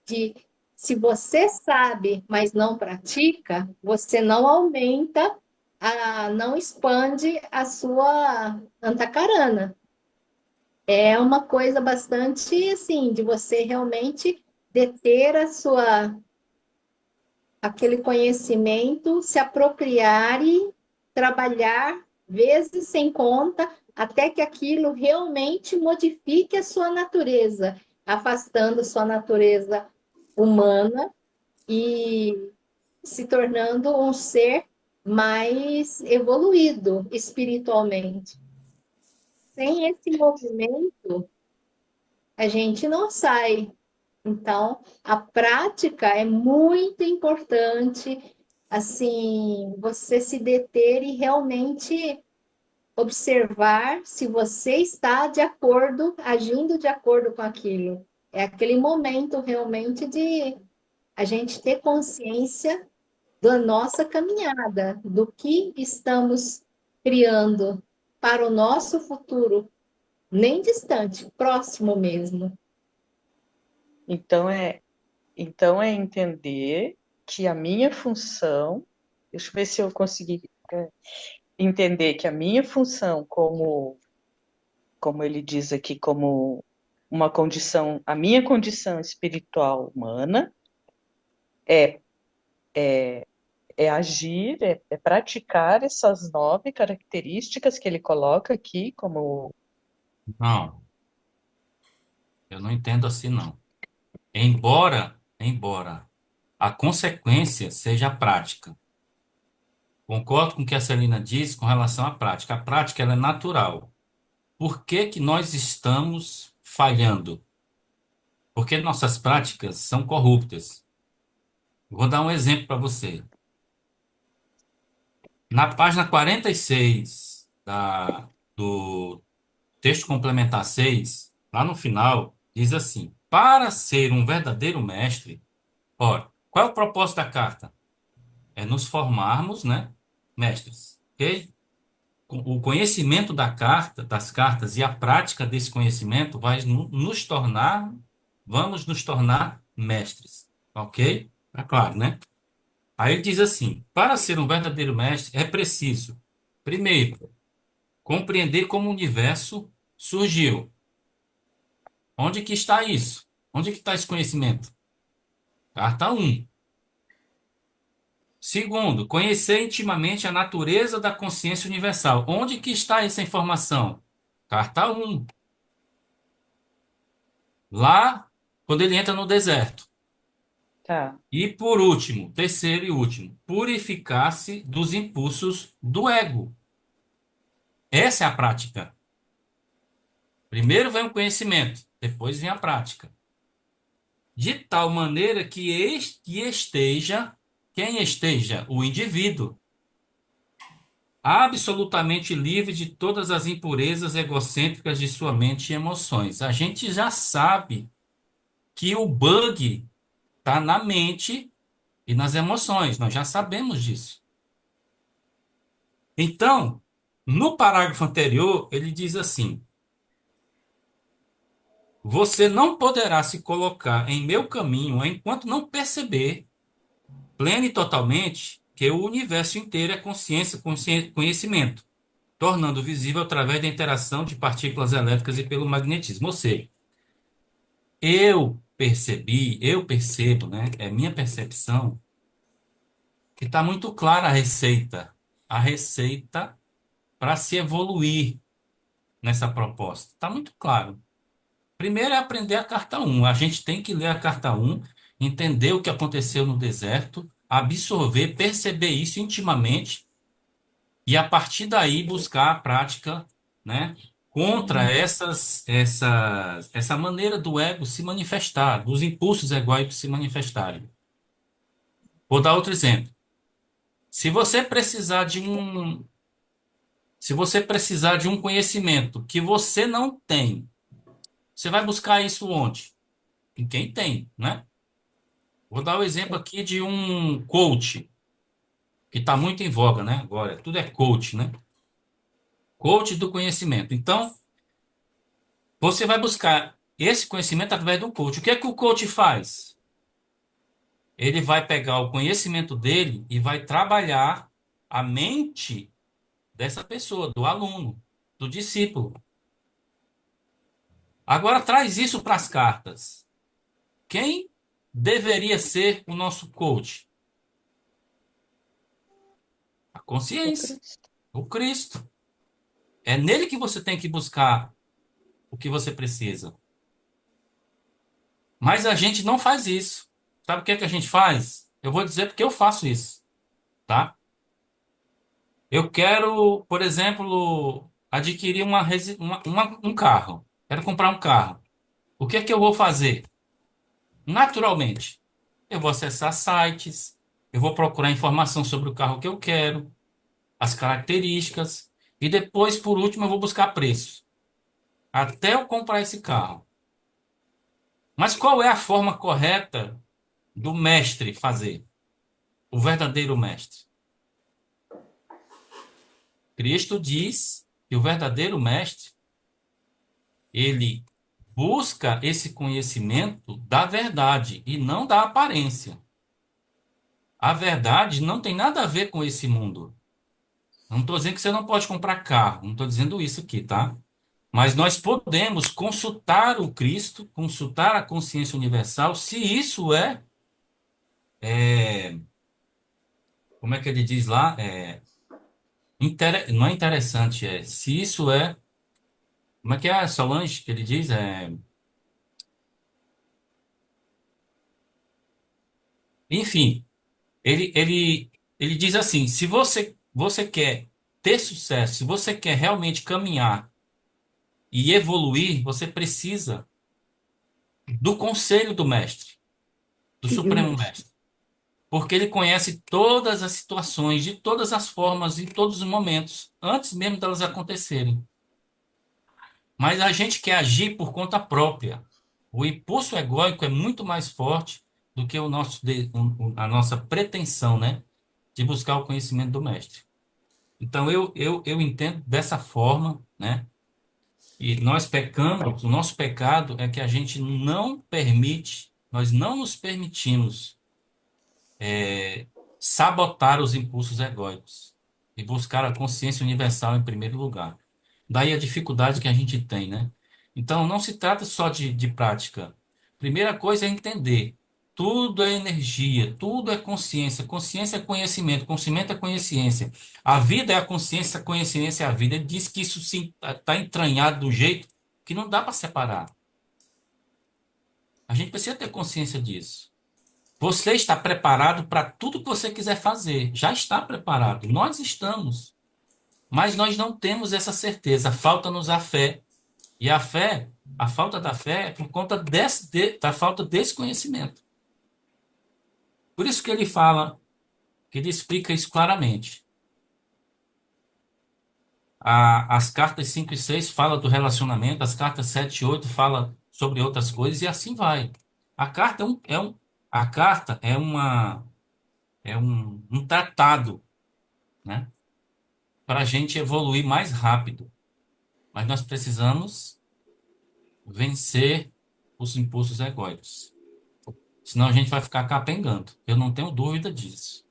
de se você sabe, mas não pratica, você não aumenta, não expande a sua antacarana. É uma coisa bastante assim, de você realmente deter aquele conhecimento, se apropriar e trabalhar vezes sem conta, até que aquilo realmente modifique a sua natureza, afastando sua natureza humana e se tornando um ser mais evoluído espiritualmente. Sem esse movimento, a gente não sai. Então, a prática é muito importante, assim, você se deter e realmente observar se você está de acordo, agindo de acordo com aquilo. É aquele momento realmente de a gente ter consciência da nossa caminhada, do que estamos criando para o nosso futuro, nem distante, próximo mesmo. Então é entender que a minha função, deixa eu ver se eu consegui entender que a minha função, como ele diz aqui, como uma condição, a minha condição espiritual humana é agir, é praticar essas 9 características que ele coloca aqui como... Não, eu não entendo assim, não. Embora a consequência seja a prática. Concordo com o que a Celina disse com relação à prática. A prática ela é natural. Por que que nós estamos falhando? Porque nossas práticas são corruptas. Vou dar um exemplo para você. Na página 46 do texto complementar 6, lá no final, diz assim: para ser um verdadeiro mestre, ora, qual é o propósito da carta? É nos formarmos, né, mestres, ok? O conhecimento das cartas e a prática desse conhecimento vai vamos nos tornar mestres, ok? É claro, né? Aí ele diz assim: para ser um verdadeiro mestre é preciso, primeiro, compreender como o universo surgiu. Onde que está isso? Onde que está esse conhecimento? Carta 1. Segundo, conhecer intimamente a natureza da consciência universal. Onde que está essa informação? Carta 1. Lá, quando ele entra no deserto. Tá. E por último, terceiro e último, purificar-se dos impulsos do ego. Essa é a prática. Primeiro vem o conhecimento, depois vem a prática. De tal maneira que esteja, quem esteja? O indivíduo, absolutamente livre de todas as impurezas egocêntricas de sua mente e emoções. A gente já sabe que o bug está na mente e nas emoções, nós já sabemos disso. Então, no parágrafo anterior, ele diz assim: você não poderá se colocar em meu caminho enquanto não perceber plena e totalmente que o universo inteiro é consciência, conhecimento, tornando visível através da interação de partículas elétricas e pelo magnetismo. Ou seja, eu percebo, né? É minha percepção que está muito clara a receita para se evoluir nessa proposta. Está muito claro. Primeiro é aprender a carta 1. A gente tem que ler a carta 1, entender o que aconteceu no deserto, absorver, perceber isso intimamente e a partir daí buscar a prática, né, contra essa maneira do ego se manifestar, dos impulsos egóicos se manifestarem. Vou dar outro exemplo. Se você precisar de um, se você precisar de um conhecimento que você não tem, você vai buscar isso onde? Em quem tem, né? Vou dar o exemplo aqui de um coach, que está muito em voga, né? Agora, tudo é coach, né? Coach do conhecimento. Então, você vai buscar esse conhecimento através do coach. O que é que o coach faz? Ele vai pegar o conhecimento dele e vai trabalhar a mente dessa pessoa, do aluno, do discípulo. Agora traz isso para as cartas. Quem deveria ser o nosso coach? A O consciência, Cristo. o Cristo. É nele que você tem que buscar o que você precisa. Mas a gente não faz isso. Sabe o que é que a gente faz? Eu vou dizer porque eu faço isso, tá? Eu quero, por exemplo, adquirir um carro. Quero comprar um carro. O que é que eu vou fazer? Naturalmente, eu vou acessar sites, eu vou procurar informação sobre o carro que eu quero, as características, e depois, por último, eu vou buscar preço, até eu comprar esse carro. Mas qual é a forma correta do mestre fazer? O verdadeiro mestre. Cristo diz que o verdadeiro mestre, ele busca esse conhecimento da verdade e não da aparência. A verdade não tem nada a ver com esse mundo. Não estou dizendo que você não pode comprar carro, não estou dizendo isso aqui, tá? Mas nós podemos consultar o Cristo, consultar a consciência universal, se isso como é que ele diz lá? Não é interessante, se isso como é que é, Solange, que ele diz? Enfim, ele diz assim: se você quer ter sucesso, se você quer realmente caminhar e evoluir, você precisa do conselho do mestre, do Supremo Mestre. Porque ele conhece todas as situações, de todas as formas, em todos os momentos, antes mesmo delas acontecerem. Mas a gente quer agir por conta própria. O impulso egóico é muito mais forte do que a nossa pretensão, né, de buscar o conhecimento do mestre. Então eu entendo dessa forma, né? E nós pecamos, o nosso pecado é que a gente não permite, nós não nos permitimos sabotar os impulsos egóicos e buscar a consciência universal em primeiro lugar. Daí a dificuldade que a gente tem, né? Então, não se trata só de prática. Primeira coisa é entender. Tudo é energia, tudo é consciência. Consciência é conhecimento é consciência. A vida é a consciência, a consciência é a vida. Ele diz que isso está entranhado do jeito que não dá para separar. A gente precisa ter consciência disso. Você está preparado para tudo que você quiser fazer. Já está preparado. Nós estamos. Mas nós não temos essa certeza. Falta-nos a fé. E a falta da fé é por conta da falta desse conhecimento. Por isso que ele fala, que ele explica isso claramente. As cartas 5 e 6 falam do relacionamento, as cartas 7 e 8 falam sobre outras coisas, e assim vai. A carta a carta é um tratado, né, para a gente evoluir mais rápido. Mas nós precisamos vencer os impulsos egóicos. Senão a gente vai ficar capengando. Eu não tenho dúvida disso,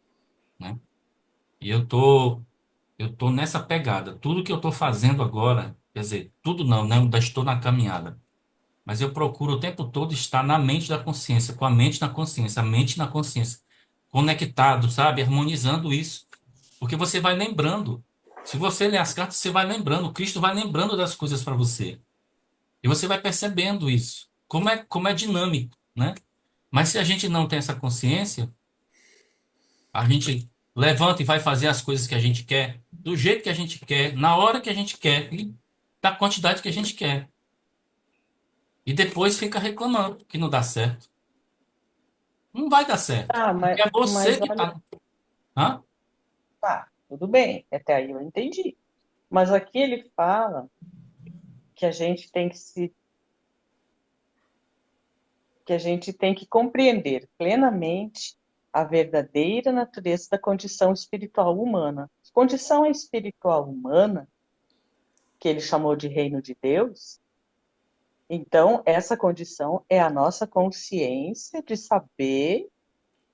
né? E eu tô nessa pegada. Tudo que eu tô fazendo agora, quer dizer, tudo não, né? Eu ainda estou na caminhada. Mas eu procuro o tempo todo estar na mente da consciência, com a mente na consciência, a mente na consciência, conectado, sabe? Harmonizando isso. Porque você vai lembrando. Se você ler as cartas, você vai lembrando. Cristo vai lembrando das coisas para você. E você vai percebendo isso. Como é dinâmico, né? Mas se a gente não tem essa consciência, a gente levanta e vai fazer as coisas que a gente quer, do jeito que a gente quer, na hora que a gente quer e da quantidade que a gente quer. E depois fica reclamando que não dá certo. Não vai dar certo. Ah, Porque é você mas que olha, tá. Hã? tá, tudo bem, até aí eu entendi. Mas aqui ele fala que a gente tem que a gente tem que compreender plenamente a verdadeira natureza da condição espiritual humana. Condição espiritual humana, que ele chamou de reino de Deus, então essa condição é a nossa consciência de saber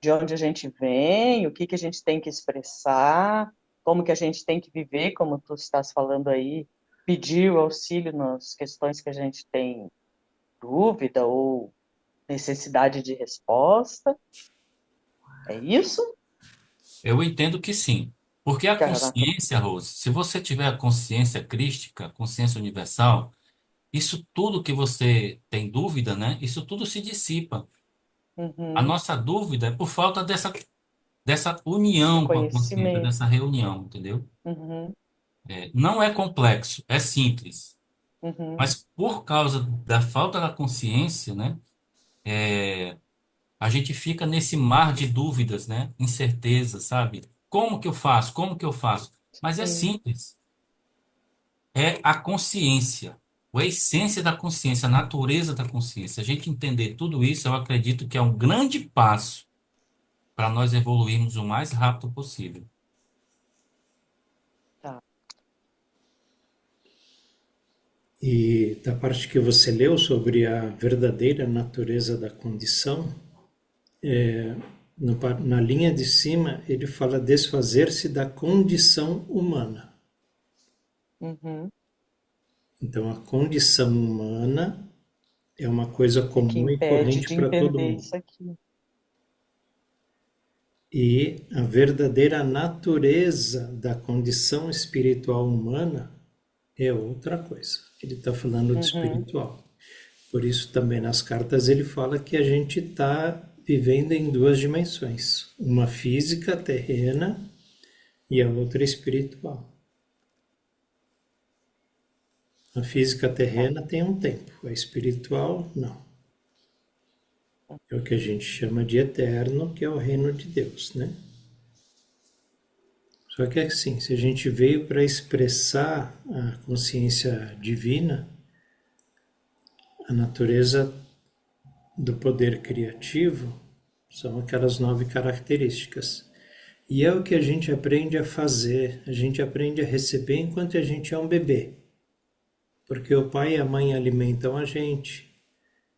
de onde a gente vem, o que que a gente tem que expressar, como que a gente tem que viver, como tu estás falando aí, pedir o auxílio nas questões que a gente tem dúvida ou necessidade de resposta. É isso? Eu entendo que sim. Porque a Caraca. consciência, Rose, se você tiver a consciência crística, consciência universal, isso tudo que você tem dúvida, né? Isso tudo se dissipa. A Uhum. nossa dúvida é por falta dessa Do união com a consciência, conhecimento. dessa reunião, entendeu? Uhum. Não é complexo, é simples. Uhum. Mas por causa da falta da consciência, né? A gente fica nesse mar de dúvidas, né? Incerteza, sabe? Como que eu faço? Como que eu faço? Mas é Sim. simples. É a consciência, a essência da consciência, a natureza da consciência. A gente entender tudo isso, eu acredito que é um grande passo para nós evoluirmos o mais rápido possível. Tá. E da parte que você leu sobre a verdadeira natureza da condição, na linha de cima ele fala desfazer-se da condição humana. Uhum. Então a condição humana é uma coisa É que comum e impede corrente de para todo entender mundo. isso aqui. E a verdadeira natureza da condição espiritual humana é outra coisa. Ele está falando de Uhum. espiritual. Por isso, também nas cartas, ele fala que a gente está vivendo em duas dimensões: uma física, terrena, e a outra espiritual. A física Tá. terrena tem um tempo, a espiritual, não. É o que a gente chama de eterno, que é o reino de Deus, né? Só que assim, se a gente veio para expressar a consciência divina, a natureza do poder criativo são aquelas 9 características. E é o que a gente aprende a fazer, a gente aprende a receber enquanto a gente é um bebê. Porque o pai e a mãe alimentam a gente,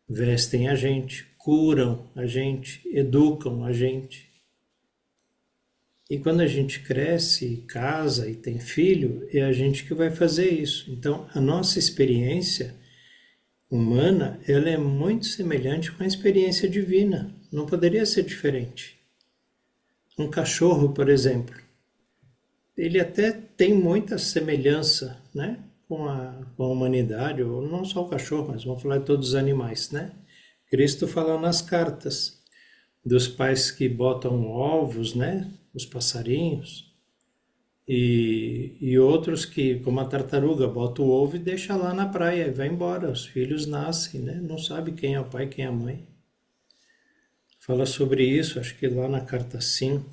vestem a gente, curam a gente, educam a gente. E quando a gente cresce, casa e tem filho, é a gente que vai fazer isso. Então, a nossa experiência humana, ela é muito semelhante com a experiência divina. Não poderia ser diferente. Um cachorro, por exemplo, ele até tem muita semelhança, né, com a humanidade, ou não só o cachorro, mas vamos falar de todos os animais, né? Cristo fala nas cartas dos pais que botam ovos, né, os passarinhos, e outros que, como a tartaruga, bota o ovo e deixa lá na praia e vai embora. Os filhos nascem, né? Não sabe quem é o pai, quem é a mãe. Fala sobre isso, acho que lá na carta 5.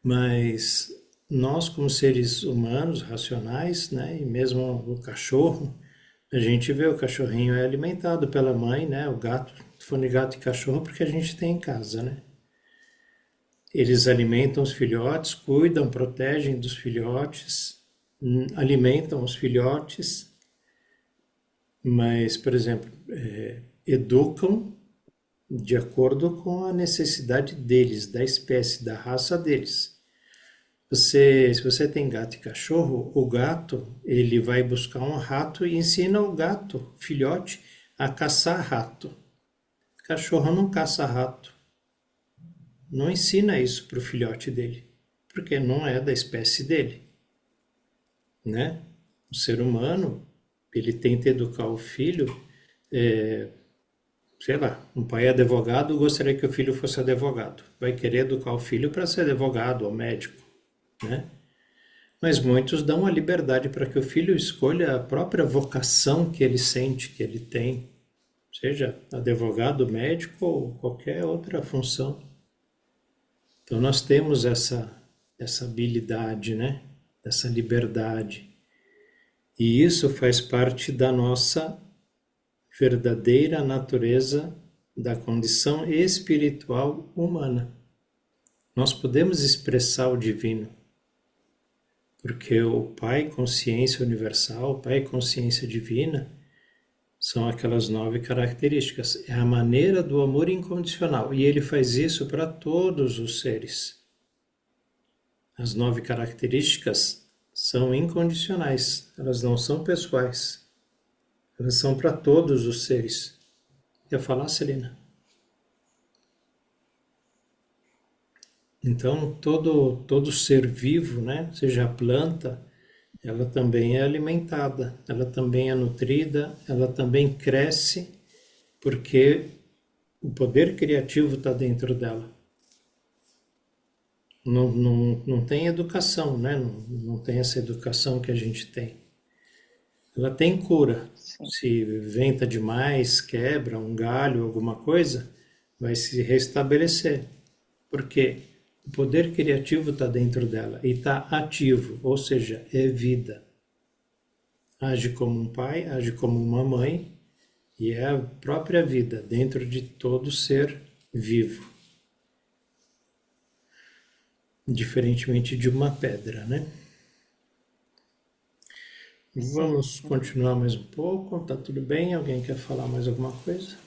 Mas nós, como seres humanos, racionais, né? E mesmo o cachorro, a gente vê o cachorrinho é alimentado pela mãe, né? O gato, fone gato e cachorro, porque a gente tem em casa, né? Eles alimentam os filhotes, cuidam, protegem dos filhotes, alimentam os filhotes, mas, por exemplo, educam de acordo com a necessidade deles, da espécie, da raça deles. Se você tem gato e cachorro, o gato ele vai buscar um rato e ensina o gato, filhote, a caçar rato. O cachorro não caça rato. Não ensina isso para o filhote dele, porque não é da espécie dele, né? O ser humano, ele tenta educar o filho, sei lá, um pai é advogado, gostaria que o filho fosse advogado, vai querer educar o filho para ser advogado ou médico, né? Mas muitos dão a liberdade para que o filho escolha a própria vocação que ele sente que ele tem, seja advogado, médico ou qualquer outra função. Então nós temos essa habilidade, né? Essa liberdade. E isso faz parte da nossa verdadeira natureza, da condição espiritual humana. Nós podemos expressar o divino, porque o Pai, consciência universal, o Pai, consciência divina, são aquelas 9 características. É a maneira do amor incondicional. E ele faz isso para todos os seres. As 9 características são incondicionais. Elas não são pessoais. Elas são para todos os seres. Quer falar, Celina? Então, todo ser vivo, né, seja a planta, ela também é alimentada, ela também é nutrida, ela também cresce, porque o poder criativo está dentro dela. Não tem educação, né? Não tem essa educação que a gente tem. Ela tem cura. Sim. Se venta demais, quebra um galho, alguma coisa, vai se restabelecer. Porque o poder criativo está dentro dela e está ativo, ou seja, é vida. Age como um pai, age como uma mãe, e é a própria vida dentro de todo ser vivo. Diferentemente de uma pedra, né? Vamos continuar mais um pouco, tá tudo bem? Alguém quer falar mais alguma coisa?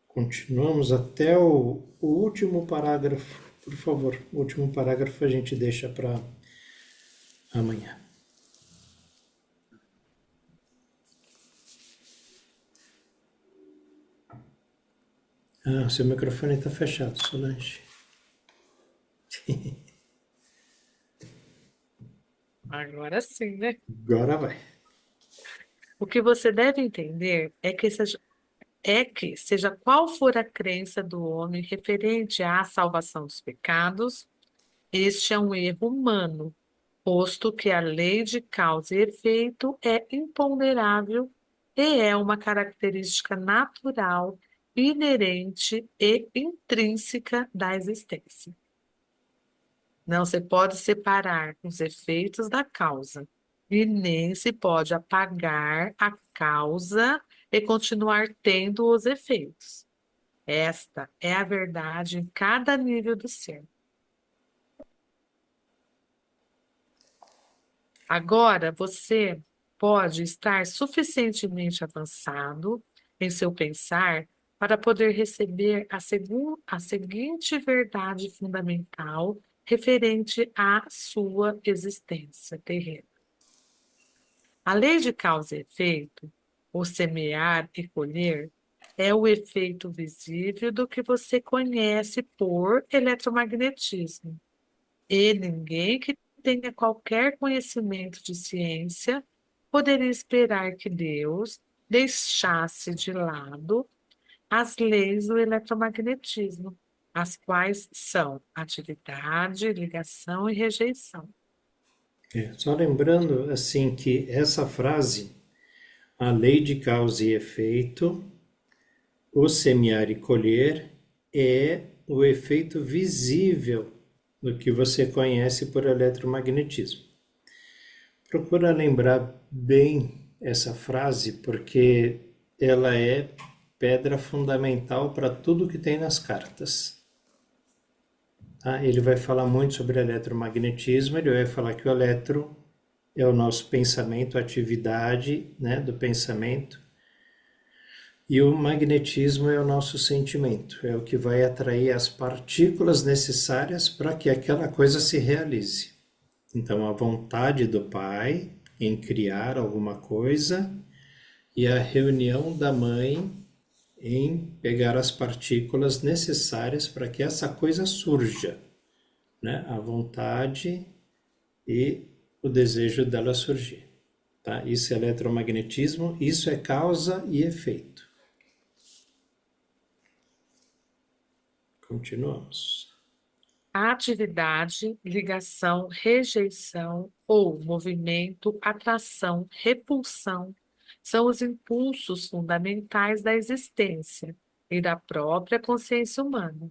Continuamos até o último parágrafo, por favor. O último parágrafo a gente deixa para amanhã. Ah, seu microfone está fechado, Solange. Agora sim, né? Agora vai. O que você deve entender é que seja qual for a crença do homem referente à salvação dos pecados, este é um erro humano, posto que a lei de causa e efeito é imponderável e é uma característica natural, inerente e intrínseca da existência. Não se pode separar os efeitos da causa, e nem se pode apagar a causa e continuar tendo os efeitos. Esta é a verdade em cada nível do ser. Agora você pode estar suficientemente avançado em seu pensar para poder receber a seguinte verdade fundamental referente à sua existência terrena. A lei de causa e efeito, o semear e colher, é o efeito visível do que você conhece por eletromagnetismo. E ninguém que tenha qualquer conhecimento de ciência poderia esperar que Deus deixasse de lado as leis do eletromagnetismo, as quais são atividade, ligação e rejeição. Só lembrando assim que essa frase, a lei de causa e efeito, o semear e colher, é o efeito visível do que você conhece por eletromagnetismo. Procura lembrar bem essa frase, porque ela é pedra fundamental para tudo que tem nas cartas. Tá? Ele vai falar muito sobre eletromagnetismo, ele vai falar que o eletro é o nosso pensamento, a atividade, né, do pensamento, e o magnetismo é o nosso sentimento, é o que vai atrair as partículas necessárias para que aquela coisa se realize. Então, a vontade do Pai em criar alguma coisa e a reunião da Mãe em pegar as partículas necessárias para que essa coisa surja, né? A vontade e o desejo dela surgir. Tá? Isso é eletromagnetismo, isso é causa e efeito. Continuamos. A atividade, ligação, rejeição ou movimento, atração, repulsão são os impulsos fundamentais da existência e da própria consciência humana,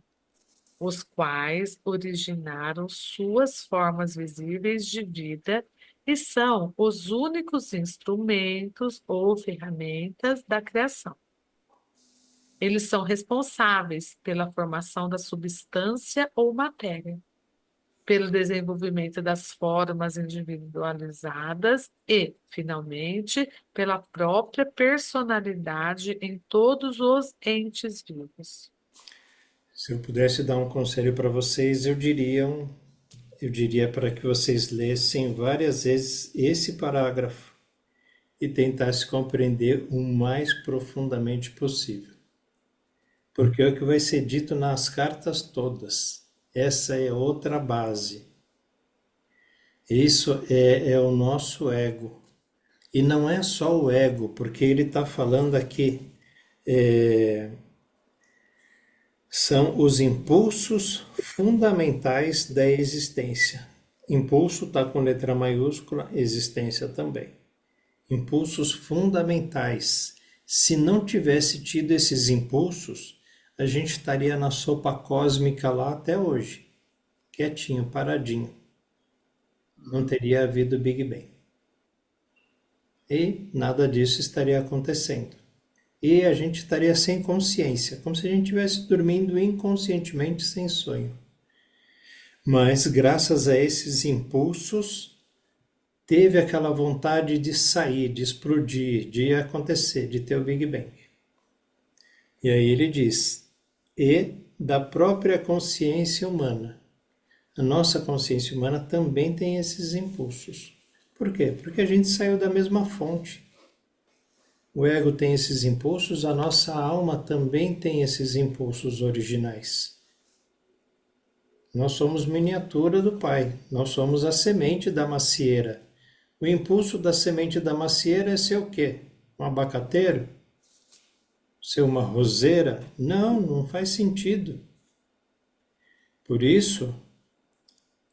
os quais originaram suas formas visíveis de vida e são os únicos instrumentos ou ferramentas da criação. Eles são responsáveis pela formação da substância ou matéria, pelo desenvolvimento das formas individualizadas e, finalmente, pela própria personalidade em todos os entes vivos. Se eu pudesse dar um conselho para vocês, eu diria para que vocês lessem várias vezes esse parágrafo e tentassem compreender o mais profundamente possível. Porque é o que vai ser dito nas cartas todas. Essa é outra base. Isso é o nosso ego. E não é só o ego, porque ele está falando aqui, são os impulsos fundamentais da existência. Impulso está com letra maiúscula, existência também. Impulsos fundamentais. Se não tivesse tido esses impulsos, a gente estaria na sopa cósmica lá até hoje, quietinho, paradinho. Não teria havido Big Bang. E nada disso estaria acontecendo. E a gente estaria sem consciência, como se a gente estivesse dormindo inconscientemente sem sonho. Mas graças a esses impulsos, teve aquela vontade de sair, de explodir, de acontecer, de ter o Big Bang. E aí ele diz, e da própria consciência humana. A nossa consciência humana também tem esses impulsos. Por quê? Porque a gente saiu da mesma fonte. O ego tem esses impulsos, a nossa alma também tem esses impulsos originais. Nós somos miniatura do Pai, nós somos a semente da macieira. O impulso da semente da macieira é ser o quê? Um abacateiro? Ser uma roseira? Não, não faz sentido. Por isso,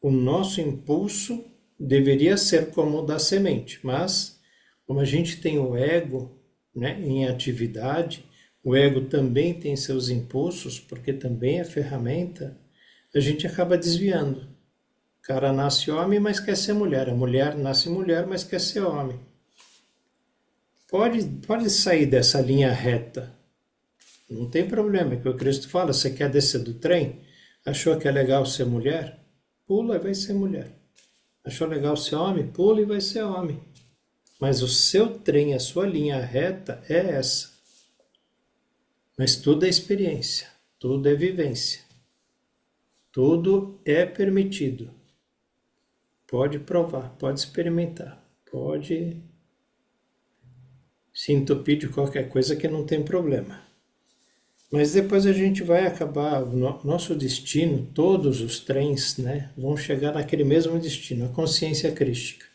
o nosso impulso deveria ser como o da semente, mas como a gente tem o ego, né, em atividade, o ego também tem seus impulsos, porque também é ferramenta, a gente acaba desviando. O cara nasce homem, mas quer ser mulher. A mulher nasce mulher, mas quer ser homem. Pode sair dessa linha reta. Não tem problema, é que o Cristo fala, você quer descer do trem? Achou que é legal ser mulher? Pula e vai ser mulher. Achou legal ser homem? Pula e vai ser homem. Mas o seu trem, a sua linha reta é essa. Mas tudo é experiência, tudo é vivência. Tudo é permitido. Pode provar, pode experimentar, pode se entupir de qualquer coisa que não tem problema. Mas depois a gente vai acabar, nosso destino, todos os trens, né, vão chegar naquele mesmo destino, a consciência crística.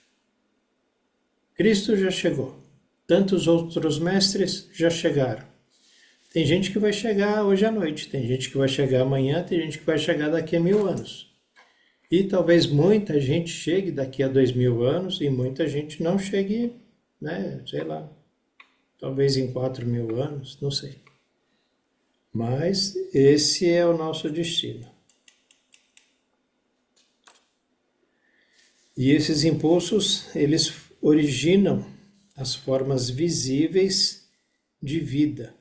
Cristo já chegou, tantos outros mestres já chegaram. Tem gente que vai chegar hoje à noite, tem gente que vai chegar amanhã, tem gente que vai chegar daqui a 1000 anos. E talvez muita gente chegue daqui a 2000 anos e muita gente não chegue, né, sei lá, talvez em 4000 anos, não sei. Mas esse é o nosso destino. E esses impulsos, eles originam as formas visíveis de vida.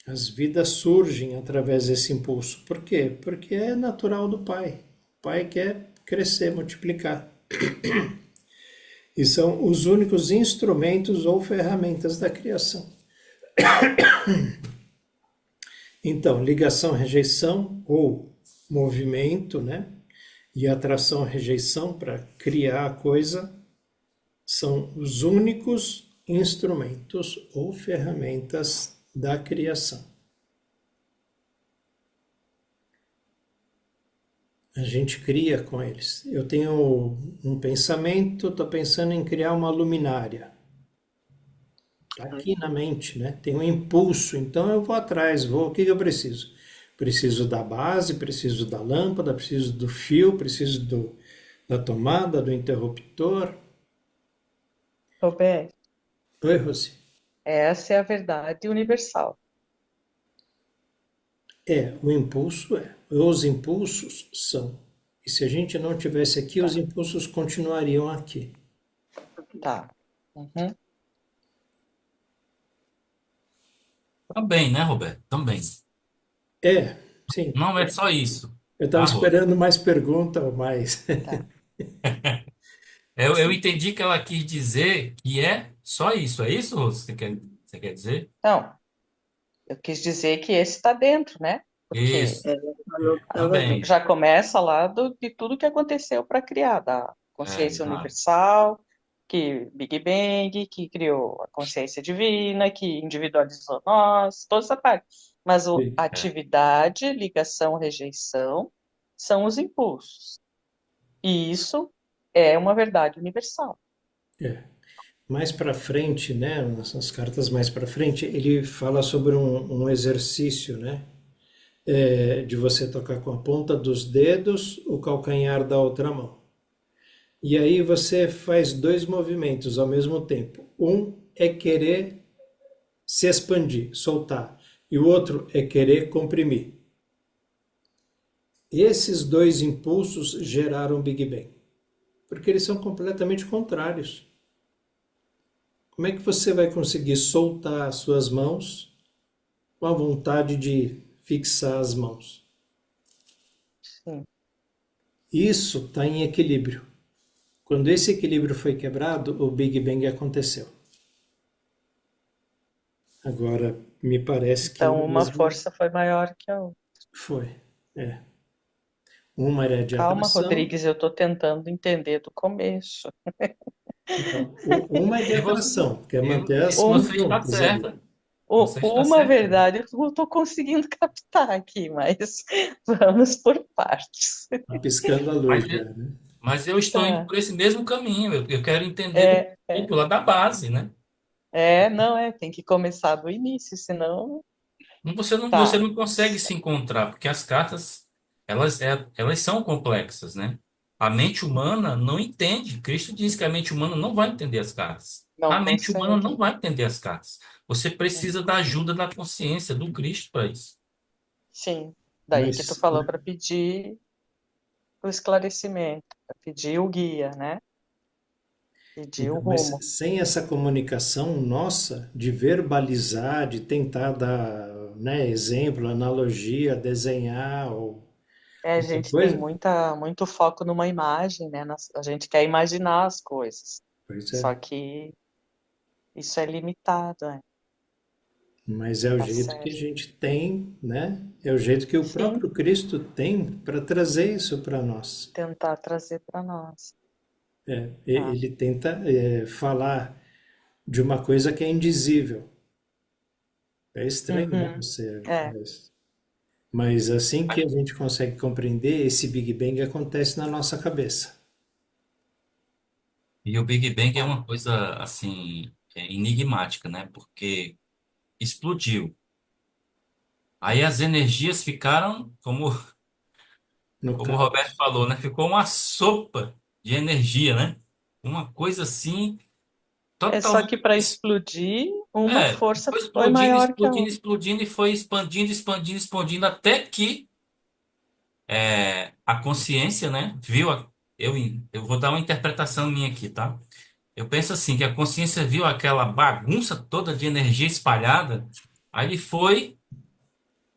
As vidas surgem através desse impulso. Por quê? Porque é natural do Pai. O Pai quer crescer, multiplicar. E são os únicos instrumentos ou ferramentas da criação. Então, ligação, rejeição ou movimento, né? E atração, rejeição para criar a coisa são os únicos instrumentos ou ferramentas da criação. A gente cria com eles. Eu tenho um pensamento, estou pensando em criar uma luminária. Aqui na mente, né? Tem um impulso, então eu vou atrás, o que eu preciso? Preciso da base, preciso da lâmpada, preciso do fio, preciso da tomada, do interruptor. Roberto, Oi, Rossi. essa é a verdade universal. O impulso é. Os impulsos são. E se a gente não tivesse aqui, os impulsos continuariam aqui. Tá. Uhum. Também, né, Roberto? Também. Sim. Não é só isso. Eu estava Tá, Rô? esperando mais pergunta ou mais. Tá. Eu entendi que ela quis dizer que é só isso. É isso, Rô? Você quer dizer? Não, eu quis dizer que esse está dentro, né? Porque Isso. tudo Também. já começa lá de tudo que aconteceu para criar, da consciência Exato. universal, que Big Bang, que criou a consciência divina, que individualizou nós, toda essa parte. Mas Sim. atividade, ligação, rejeição são os impulsos. E isso é uma verdade universal. Mais para frente, né, nas cartas mais para frente, ele fala sobre um exercício, né, de você tocar com a ponta dos dedos o calcanhar da outra mão. E aí você faz 2 movimentos ao mesmo tempo. Um é querer se expandir, soltar, e o outro é querer comprimir. Esses 2 impulsos geraram o Big Bang, porque eles são completamente contrários. Como é que você vai conseguir soltar as suas mãos com a vontade de fixar as mãos? Sim. Isso está em equilíbrio. Quando esse equilíbrio foi quebrado, o Big Bang aconteceu. Agora, me parece que Então, uma força foi maior que a outra. foi. Uma era de Calma, atração. Rodrigues, eu estou tentando entender do começo. Então, uma é de atração, quer manter as Você está juntas ali. certa. Você está Uma certa. verdade eu não estou conseguindo captar aqui, mas vamos por partes. Tá piscando a luz já, né? Mas eu estou Tá. indo por esse mesmo caminho. Eu quero entender do princípio, lá da base, né? Tem que começar do início, senão. Você Tá. não consegue se encontrar, porque as cartas, elas são complexas, né? A mente humana não entende. Cristo diz que a mente humana não vai entender as cartas. Não A mente humana não consegue. vai entender as cartas. Você precisa da ajuda da consciência, do Cristo para isso. Sim, daí que tu Mas, falou para pedir o esclarecimento, para pedir o guia, né? Pedir o então, mas rumo. sem essa comunicação nossa de verbalizar, de tentar dar, né, exemplo, analogia, desenhar ou A outra gente tem coisa, muito foco numa imagem, né? A gente quer imaginar as coisas. pois Só é. que isso é limitado, né? Mas é o Tá jeito que a certo. gente tem, né? É o jeito que o Sim, próprio Cristo tem para trazer isso para nós. tentar trazer para nós. Tá. Ele tenta falar de uma coisa que é indizível. É estranho, né? Uhum. Você É, falar isso. Mas assim que a gente consegue compreender, esse Big Bang acontece na nossa cabeça. E o Big Bang é tá. uma coisa, assim, enigmática, né? Porque explodiu. Aí as energias ficaram, No como o Roberto caos. falou, né? Ficou uma sopa de energia, né? Uma coisa assim, É só que totalmente. para explodir, uma força Ficou foi explodindo, maior que a explodindo, outra. explodindo e foi expandindo, expandindo, expandindo, até que a consciência, né? Viu? Eu vou dar uma interpretação minha aqui, tá? Eu penso assim, que a consciência viu aquela bagunça toda de energia espalhada, aí ele foi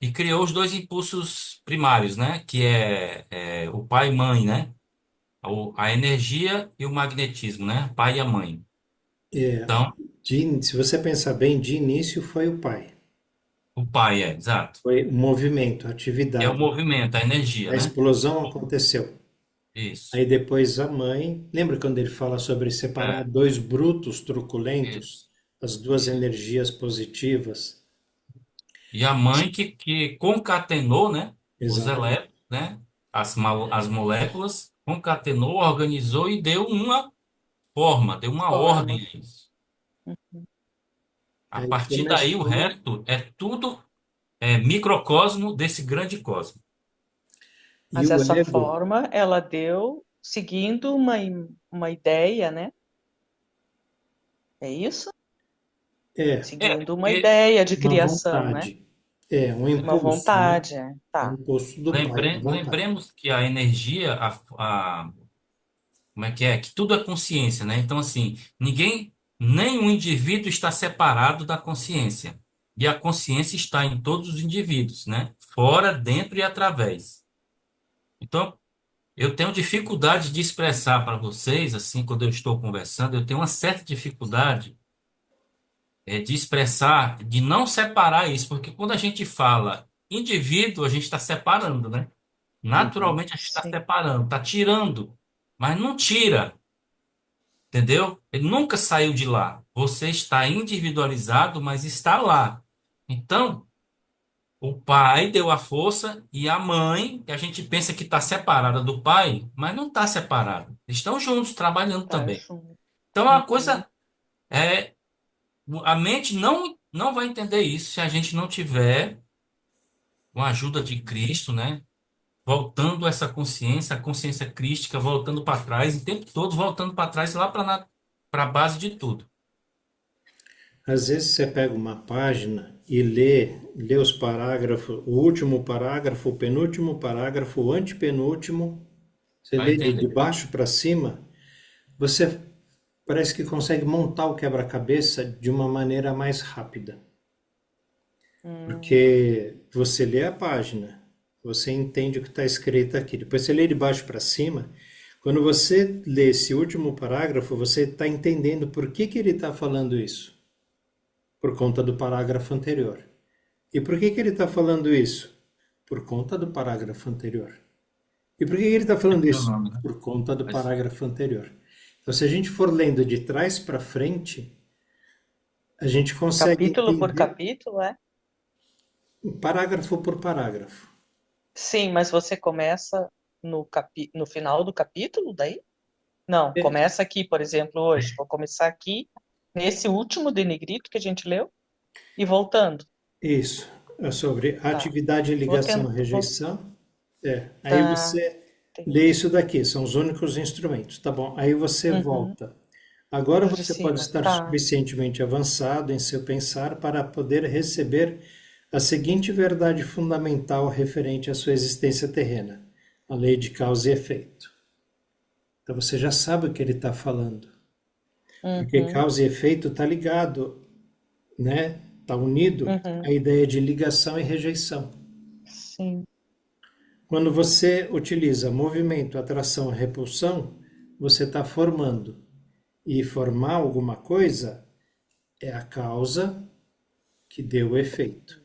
e criou os dois impulsos primários, né? Que é o pai e mãe, né? A energia e o magnetismo, né? Pai e a mãe. É, Então, se você pensar bem, de início foi o pai. o pai exato. Foi o movimento, a É o atividade. movimento, a energia, A né? explosão aconteceu. Isso. Aí depois a mãe, lembra quando ele fala sobre separar É, dois brutos truculentos, isso. as duas Isso. energias positivas? E a mãe que concatenou, né? Os Exatamente. elétrons, né? As moléculas, concatenou, organizou e deu uma forma, deu uma ordem Forma. a isso. A Aí partir daí, o começou. resto é tudo microcosmo desse grande cosmo. E Mas o essa ego, forma ela deu seguindo uma ideia, né? É isso? Seguindo uma Porque ideia de uma criação, né? vontade, um Uma impulso, né? vontade, tá. Impulso do pai, a vontade. lembremos que a energia, como é que é? Que tudo é consciência, né? Então, assim, nenhum indivíduo está separado da consciência. E a consciência está em todos os indivíduos, né? Fora, dentro e através. Então, eu tenho dificuldade de expressar para vocês, assim, quando eu estou conversando, eu tenho uma certa dificuldade de expressar, de não separar isso, porque quando a gente fala indivíduo, a gente está separando, né? Uhum. Naturalmente a gente está Sim. separando, está tirando, mas não tira, entendeu? Ele nunca saiu de lá. Você está individualizado, mas está lá. Então, o pai deu a força e a mãe, que a gente pensa que está separada do pai, mas não está separada. Estão juntos, trabalhando Tá também. junto. Então, é uma Uhum. coisa, é, a mente não vai entender isso se a gente não tiver com a ajuda de Cristo, né? Voltando essa consciência, a consciência crística, voltando para trás, o tempo todo voltando para trás, lá para a base de tudo. Às vezes você pega uma página e lê os parágrafos, o último parágrafo, o penúltimo parágrafo, o antepenúltimo, você Vai lê de entender. baixo para cima, você parece que consegue montar o quebra-cabeça de uma maneira mais rápida. Hum, Porque você lê a página, você entende o que está escrito aqui. Depois você lê de baixo para cima. Quando você lê esse último parágrafo, você está entendendo por que ele está falando isso. Por conta do parágrafo anterior. E por que ele está falando isso? Por conta do parágrafo anterior. E por que ele está falando É o isso? nome, né? Por conta do Mas parágrafo anterior. Então, se a gente for lendo de trás para frente, a gente consegue capítulo por entender capítulo, é? parágrafo por parágrafo. Sim, mas você começa no final do capítulo, daí? Não, É, começa aqui, por exemplo, hoje. Vou começar aqui, nesse último de negrito que a gente leu, e voltando. isso. É sobre Tá. atividade, Vou ligação, tentar. rejeição. Aí Tá. você lê Entendi. isso daqui, são os únicos instrumentos, tá bom? Aí você Uhum. volta Agora Por você pode cima. estar Tá. suficientemente avançado em seu pensar para poder receber a seguinte verdade fundamental referente à sua existência terrena, a lei de causa e efeito. Então você já sabe o que ele está falando, porque Uhum, causa e efeito está ligado, né? Está unido à uhum. ideia de ligação e rejeição. Sim. Quando você utiliza movimento, atração e repulsão, você está formando. E formar alguma coisa é a causa que deu o efeito.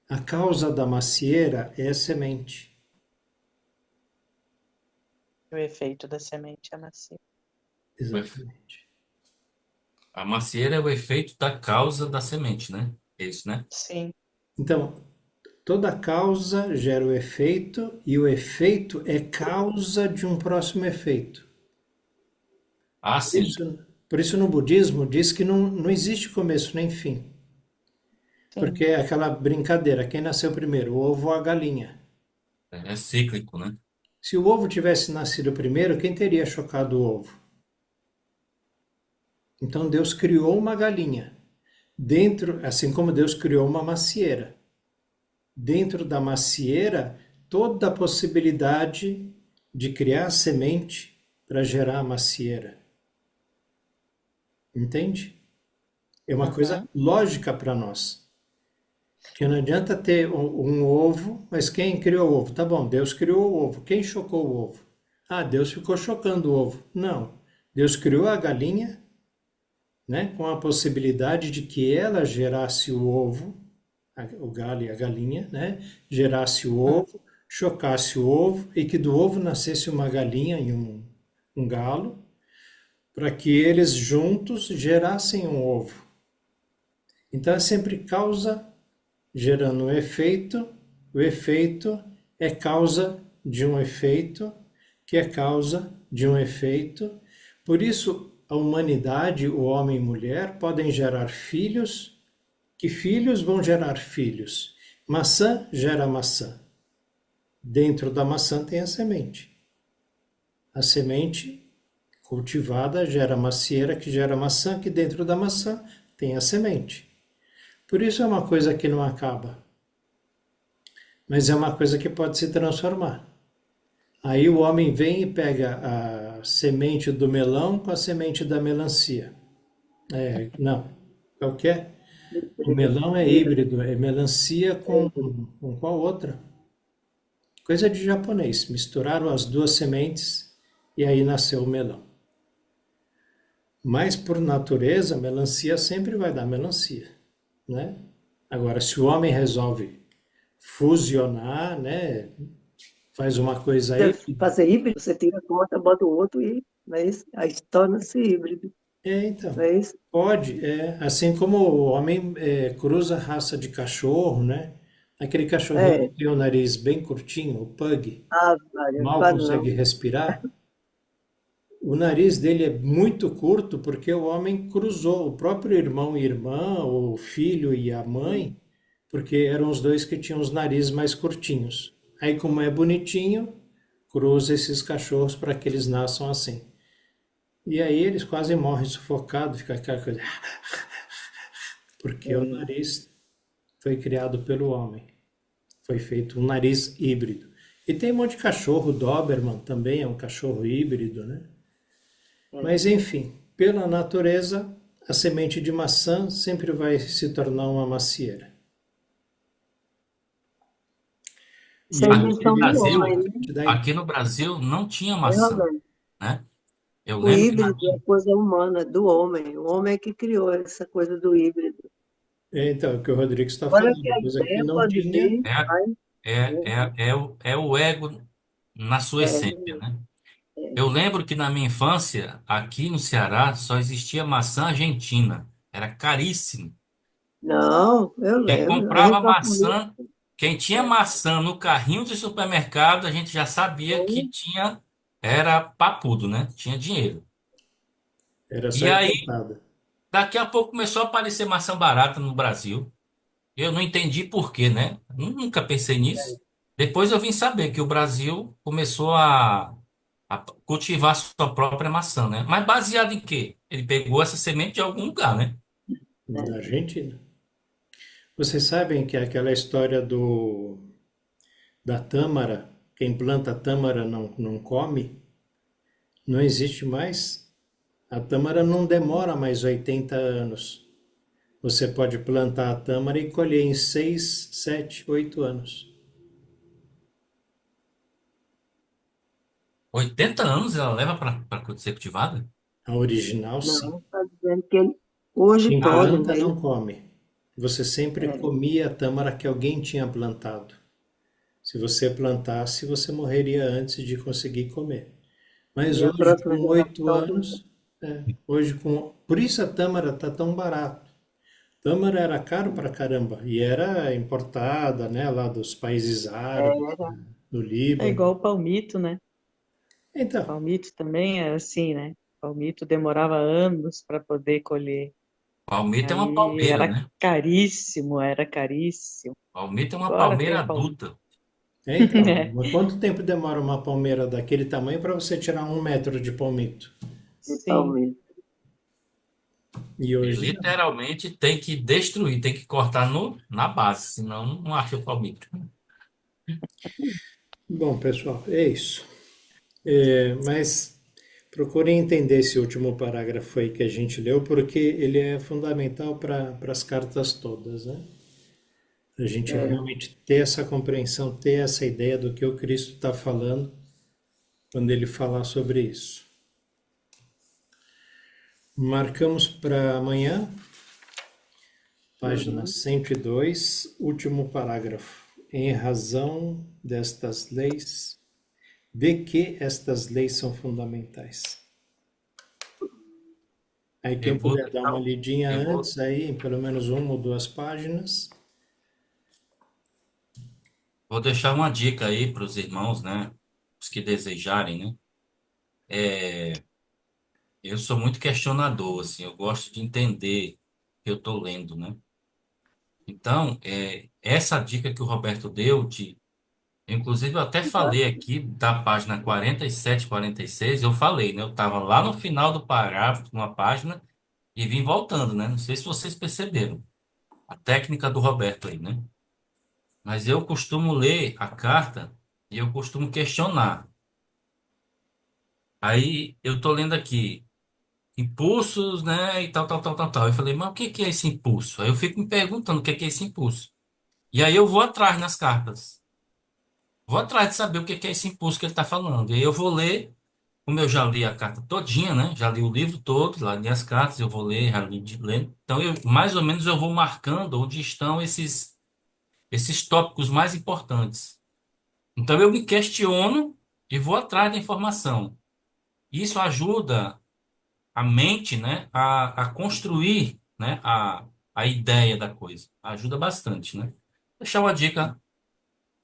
A causa da macieira é a semente. O efeito da semente é macio. O efe- Exatamente. A macieira é o efeito da causa da semente, né? É isso, né? Sim. Então, toda causa gera o efeito e o efeito é causa de um próximo efeito. Ah, Por sim. isso, por isso no budismo diz que não existe começo nem fim. Sim. Porque é aquela brincadeira, quem nasceu primeiro, o ovo ou a galinha? É cíclico, né? Se o ovo tivesse nascido primeiro, quem teria chocado o ovo? Então Deus criou uma galinha. Dentro, assim como Deus criou uma macieira. Dentro da macieira, toda a possibilidade de criar a semente para gerar a macieira. Entende? É uma coisa Uhum. lógica para nós. Porque não adianta ter um ovo, mas quem criou o ovo? Tá bom, Deus criou o ovo. Quem chocou o ovo? Ah, Deus ficou chocando o ovo. Não. Deus criou a galinha, né, com a possibilidade de que ela gerasse o ovo, o galho e a galinha, né, gerasse o Uhum. ovo, chocasse o ovo e que do ovo nascesse uma galinha e um galo, para que eles juntos gerassem um ovo. Então é sempre causa gerando um efeito, o efeito é causa de um efeito, que é causa de um efeito. Por isso, a humanidade, o homem e mulher, podem gerar filhos, que filhos vão gerar filhos. Maçã gera maçã. Dentro da maçã tem a semente. A semente cultivada gera macieira, que gera maçã, que dentro da maçã tem a semente. Por isso é uma coisa que não acaba, mas é uma coisa que pode se transformar. Aí o homem vem e pega a semente do melão com a semente da melancia. Não, qual que é? O melão é híbrido, é melancia com qual outra? Coisa de japonês. Misturaram as duas sementes e aí nasceu o melão. Mas por natureza, melancia sempre vai dar melancia, né? Agora, se o homem resolve fusionar, né, faz uma coisa aí, Fazer híbrido, você tira a conta, bota o outro e não é isso? Aí torna-se híbrido, então, não é isso? pode, assim como o homem cruza raça de cachorro, né? Aquele cachorrinho que É, tem o nariz bem curtinho, o pug, Maria, não mal faz consegue não. respirar. O nariz dele é muito curto porque o homem cruzou o próprio irmão e irmã, o filho e a mãe, porque eram os dois que tinham os narizes mais curtinhos. Aí, como é bonitinho, cruza esses cachorros para que eles nasçam assim. E aí eles quase morrem sufocados, fica aquela coisa. Porque o nariz foi criado pelo homem. Foi feito um nariz híbrido. E tem um monte de cachorro, o Doberman também é um cachorro híbrido, né? Mas enfim, pela natureza, a semente de maçã sempre vai se tornar uma macieira. Isso E é a eu Aqui no invenção do acredito Brasil, homem, que né? te dá. aqui no Brasil não tinha É, maçã, Roberto? né? Eu O lembro que na híbrido é minha, coisa humana, do homem. O homem é que criou essa coisa do híbrido. Então, é o que o Rodrigo está Agora que falando, a coisa que ideia não pode tinha. vir, vai. é o ego na sua É, essência, né? é. Eu lembro que na minha infância, aqui no Ceará, só existia maçã argentina. Era caríssimo. Não, eu Quem lembro. A comprava gente só comia. maçã, quem tinha maçã no carrinho do supermercado, a gente já sabia que É, tinha, era papudo, né? Tinha dinheiro. Era só E aí, importada. daqui a pouco começou a aparecer maçã barata no Brasil. Eu não entendi por quê, né? Nunca pensei nisso. Depois eu vim saber que o Brasil começou a cultivar sua própria maçã, né? Mas baseado em quê? Ele pegou essa semente de algum lugar, né? Da Argentina. Vocês sabem que aquela história da tâmara, quem planta tâmara não come, não existe mais. A tâmara não demora mais 80 anos. Você pode plantar a tâmara e colher em 6, 7, 8 anos. 80 anos ela leva para ser cultivada? A original, sim. Não, está dizendo que ele hoje Quem pode, planta mas não come. Você sempre comia a tâmara que alguém tinha plantado. Se você plantasse, você morreria antes de conseguir comer. Mas e a hoje, próxima com 8 geração anos, por isso a tâmara está tão barata. Tâmara era caro pra caramba e era importada, né, lá dos países árabes, era. do É Líbano. igual o palmito, né? Então, Palmito também é assim, né? Palmito demorava anos para poder colher. Palmito é uma Aí palmeira, era né? caríssimo, era caríssimo. Palmito é uma Agora palmeira tem palmito. adulta. então, É, mas quanto tempo demora uma palmeira daquele tamanho para você tirar 1 metro de palmito? sim. Principalmente. E E hoje não. literalmente tem que destruir, tem que cortar na base, senão não acha o palmito. Bom, pessoal, é isso. Mas procurem entender esse último parágrafo aí que a gente leu, porque ele é fundamental para as cartas todas, né? A gente É, realmente ter essa compreensão, ter essa ideia do que o Cristo está falando quando ele falar sobre isso. Marcamos para amanhã, página 102, último parágrafo. Em razão destas leis, de que estas leis são fundamentais? Aí Eu quem vou puder dar deixar, uma lidinha eu vou, antes aí, em pelo menos 1 ou 2 páginas. vou deixar uma dica aí para os irmãos, né? Os que desejarem, né? Eu sou muito questionador, assim, eu gosto de entender o que eu estou lendo, né? Então, essa dica que o Roberto deu, inclusive eu até falei aqui da página 47, 46, eu falei, né? Eu estava lá no final do parágrafo, numa página, e vim voltando, né? Não sei se vocês perceberam a técnica do Roberto aí, né? Mas eu costumo ler a carta e eu costumo questionar. Aí eu tô lendo aqui, impulsos, né? E tal, tal, tal, tal, tal. Eu falei, mas o que que é esse impulso? Aí eu fico me perguntando o que é esse impulso. E aí eu vou atrás nas cartas. Vou atrás de saber o que é esse impulso que ele está falando. E aí eu vou ler, como eu já li a carta todinha, né? Já li o livro todo, lá li as cartas, eu vou ler, já li de ler. Então, mais ou menos eu vou marcando onde estão esses tópicos mais importantes. Então, eu me questiono e vou atrás da informação. Isso ajuda a mente, né, a construir, né, a ideia da coisa. Ajuda bastante, né? Vou deixar uma dica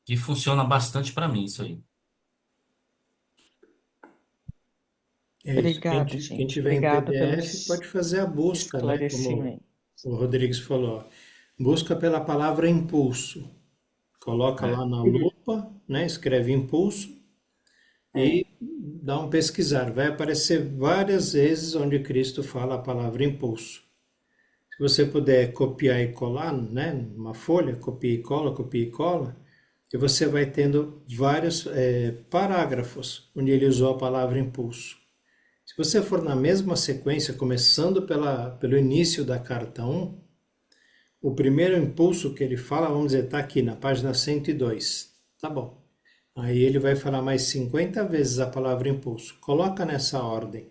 que funciona bastante para mim, isso aí. É isso. Obrigada, Quem gente. tiver em Obrigada PDF pelos pode fazer a busca, né? Como esclarecimentos. o Rodrigues falou. Busca pela palavra impulso. Coloca É. lá na lupa, né? Escreve impulso é, e dá um pesquisar. Vai aparecer várias vezes onde Cristo fala a palavra impulso. Se você puder copiar e colar, né? Uma folha, copia e cola, e você vai tendo vários parágrafos onde ele usou a palavra impulso. Se você for na mesma sequência, começando pelo início da carta 1, o primeiro impulso que ele fala, vamos dizer, está aqui na página 102. Tá bom. Aí ele vai falar mais 50 vezes a palavra impulso. Coloca nessa ordem.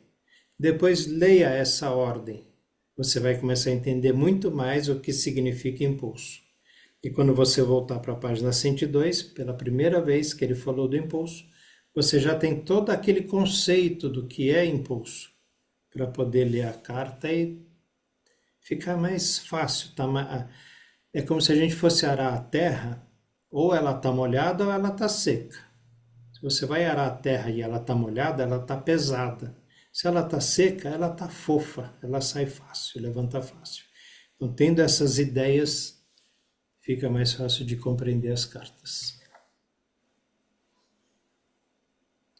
Depois leia essa ordem. Você vai começar a entender muito mais o que significa impulso. E quando você voltar para a página 102, pela primeira vez que ele falou do impulso, você já tem todo aquele conceito do que é impulso para poder ler a carta e ficar mais fácil. É como se a gente fosse arar a terra, ou ela está molhada ou ela está seca. Se você vai arar a terra e ela está molhada, ela está pesada. Se ela está seca, ela está fofa, ela sai fácil, levanta fácil. Então, tendo essas ideias, fica mais fácil de compreender as cartas.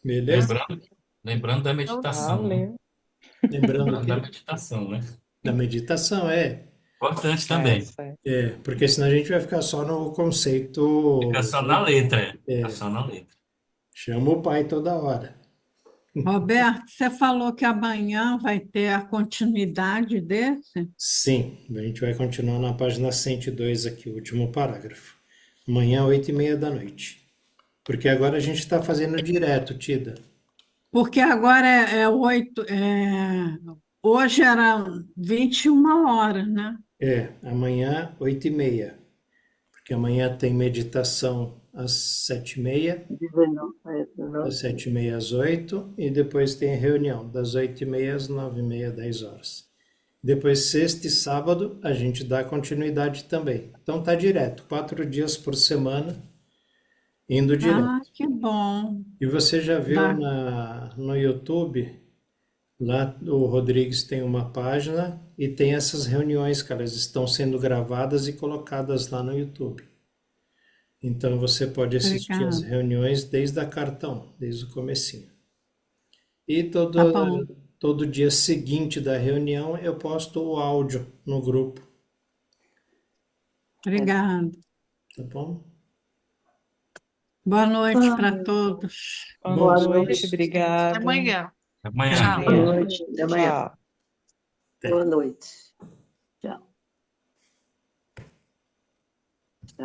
Beleza? Lembrando da meditação, né? Valeu. Lembrando Lembrando da que meditação, né? da meditação Importante também. Certo. porque senão a gente vai ficar só no conceito. Fica só na letra. Fica só na letra. Chama o pai toda hora. Roberto, você falou que amanhã vai ter a continuidade desse? Sim, a gente vai continuar na página 102 aqui, o último parágrafo. Amanhã, 8h30 da noite. Porque agora a gente está fazendo direto, Tida. Porque agora é 8, hoje era 21 horas, né? Amanhã, 8h30. Porque amanhã tem meditação às 7h30, 19, das 7h30 às 8h, e depois tem reunião, das 8h30 às 9h30, 10 horas. Depois, sexta e sábado, a gente dá continuidade também. Então tá direto, 4 dias por semana, indo direto. Ah, que bom. E você já viu Dá. no YouTube, lá o Rodrigues tem uma página e tem essas reuniões, que elas estão sendo gravadas e colocadas lá no YouTube. Então você pode assistir as Obrigada. reuniões desde a carta 1, desde o comecinho. E Tá bom. todo dia seguinte da reunião eu posto o áudio no grupo, Obrigada. tá bom? Boa noite Ah, para todos. Boa Boa noite, noite. Até obrigada. amanhã. Amanhã. Tchau. Boa noite. Até amanhã. Tchau. Até. Boa noite.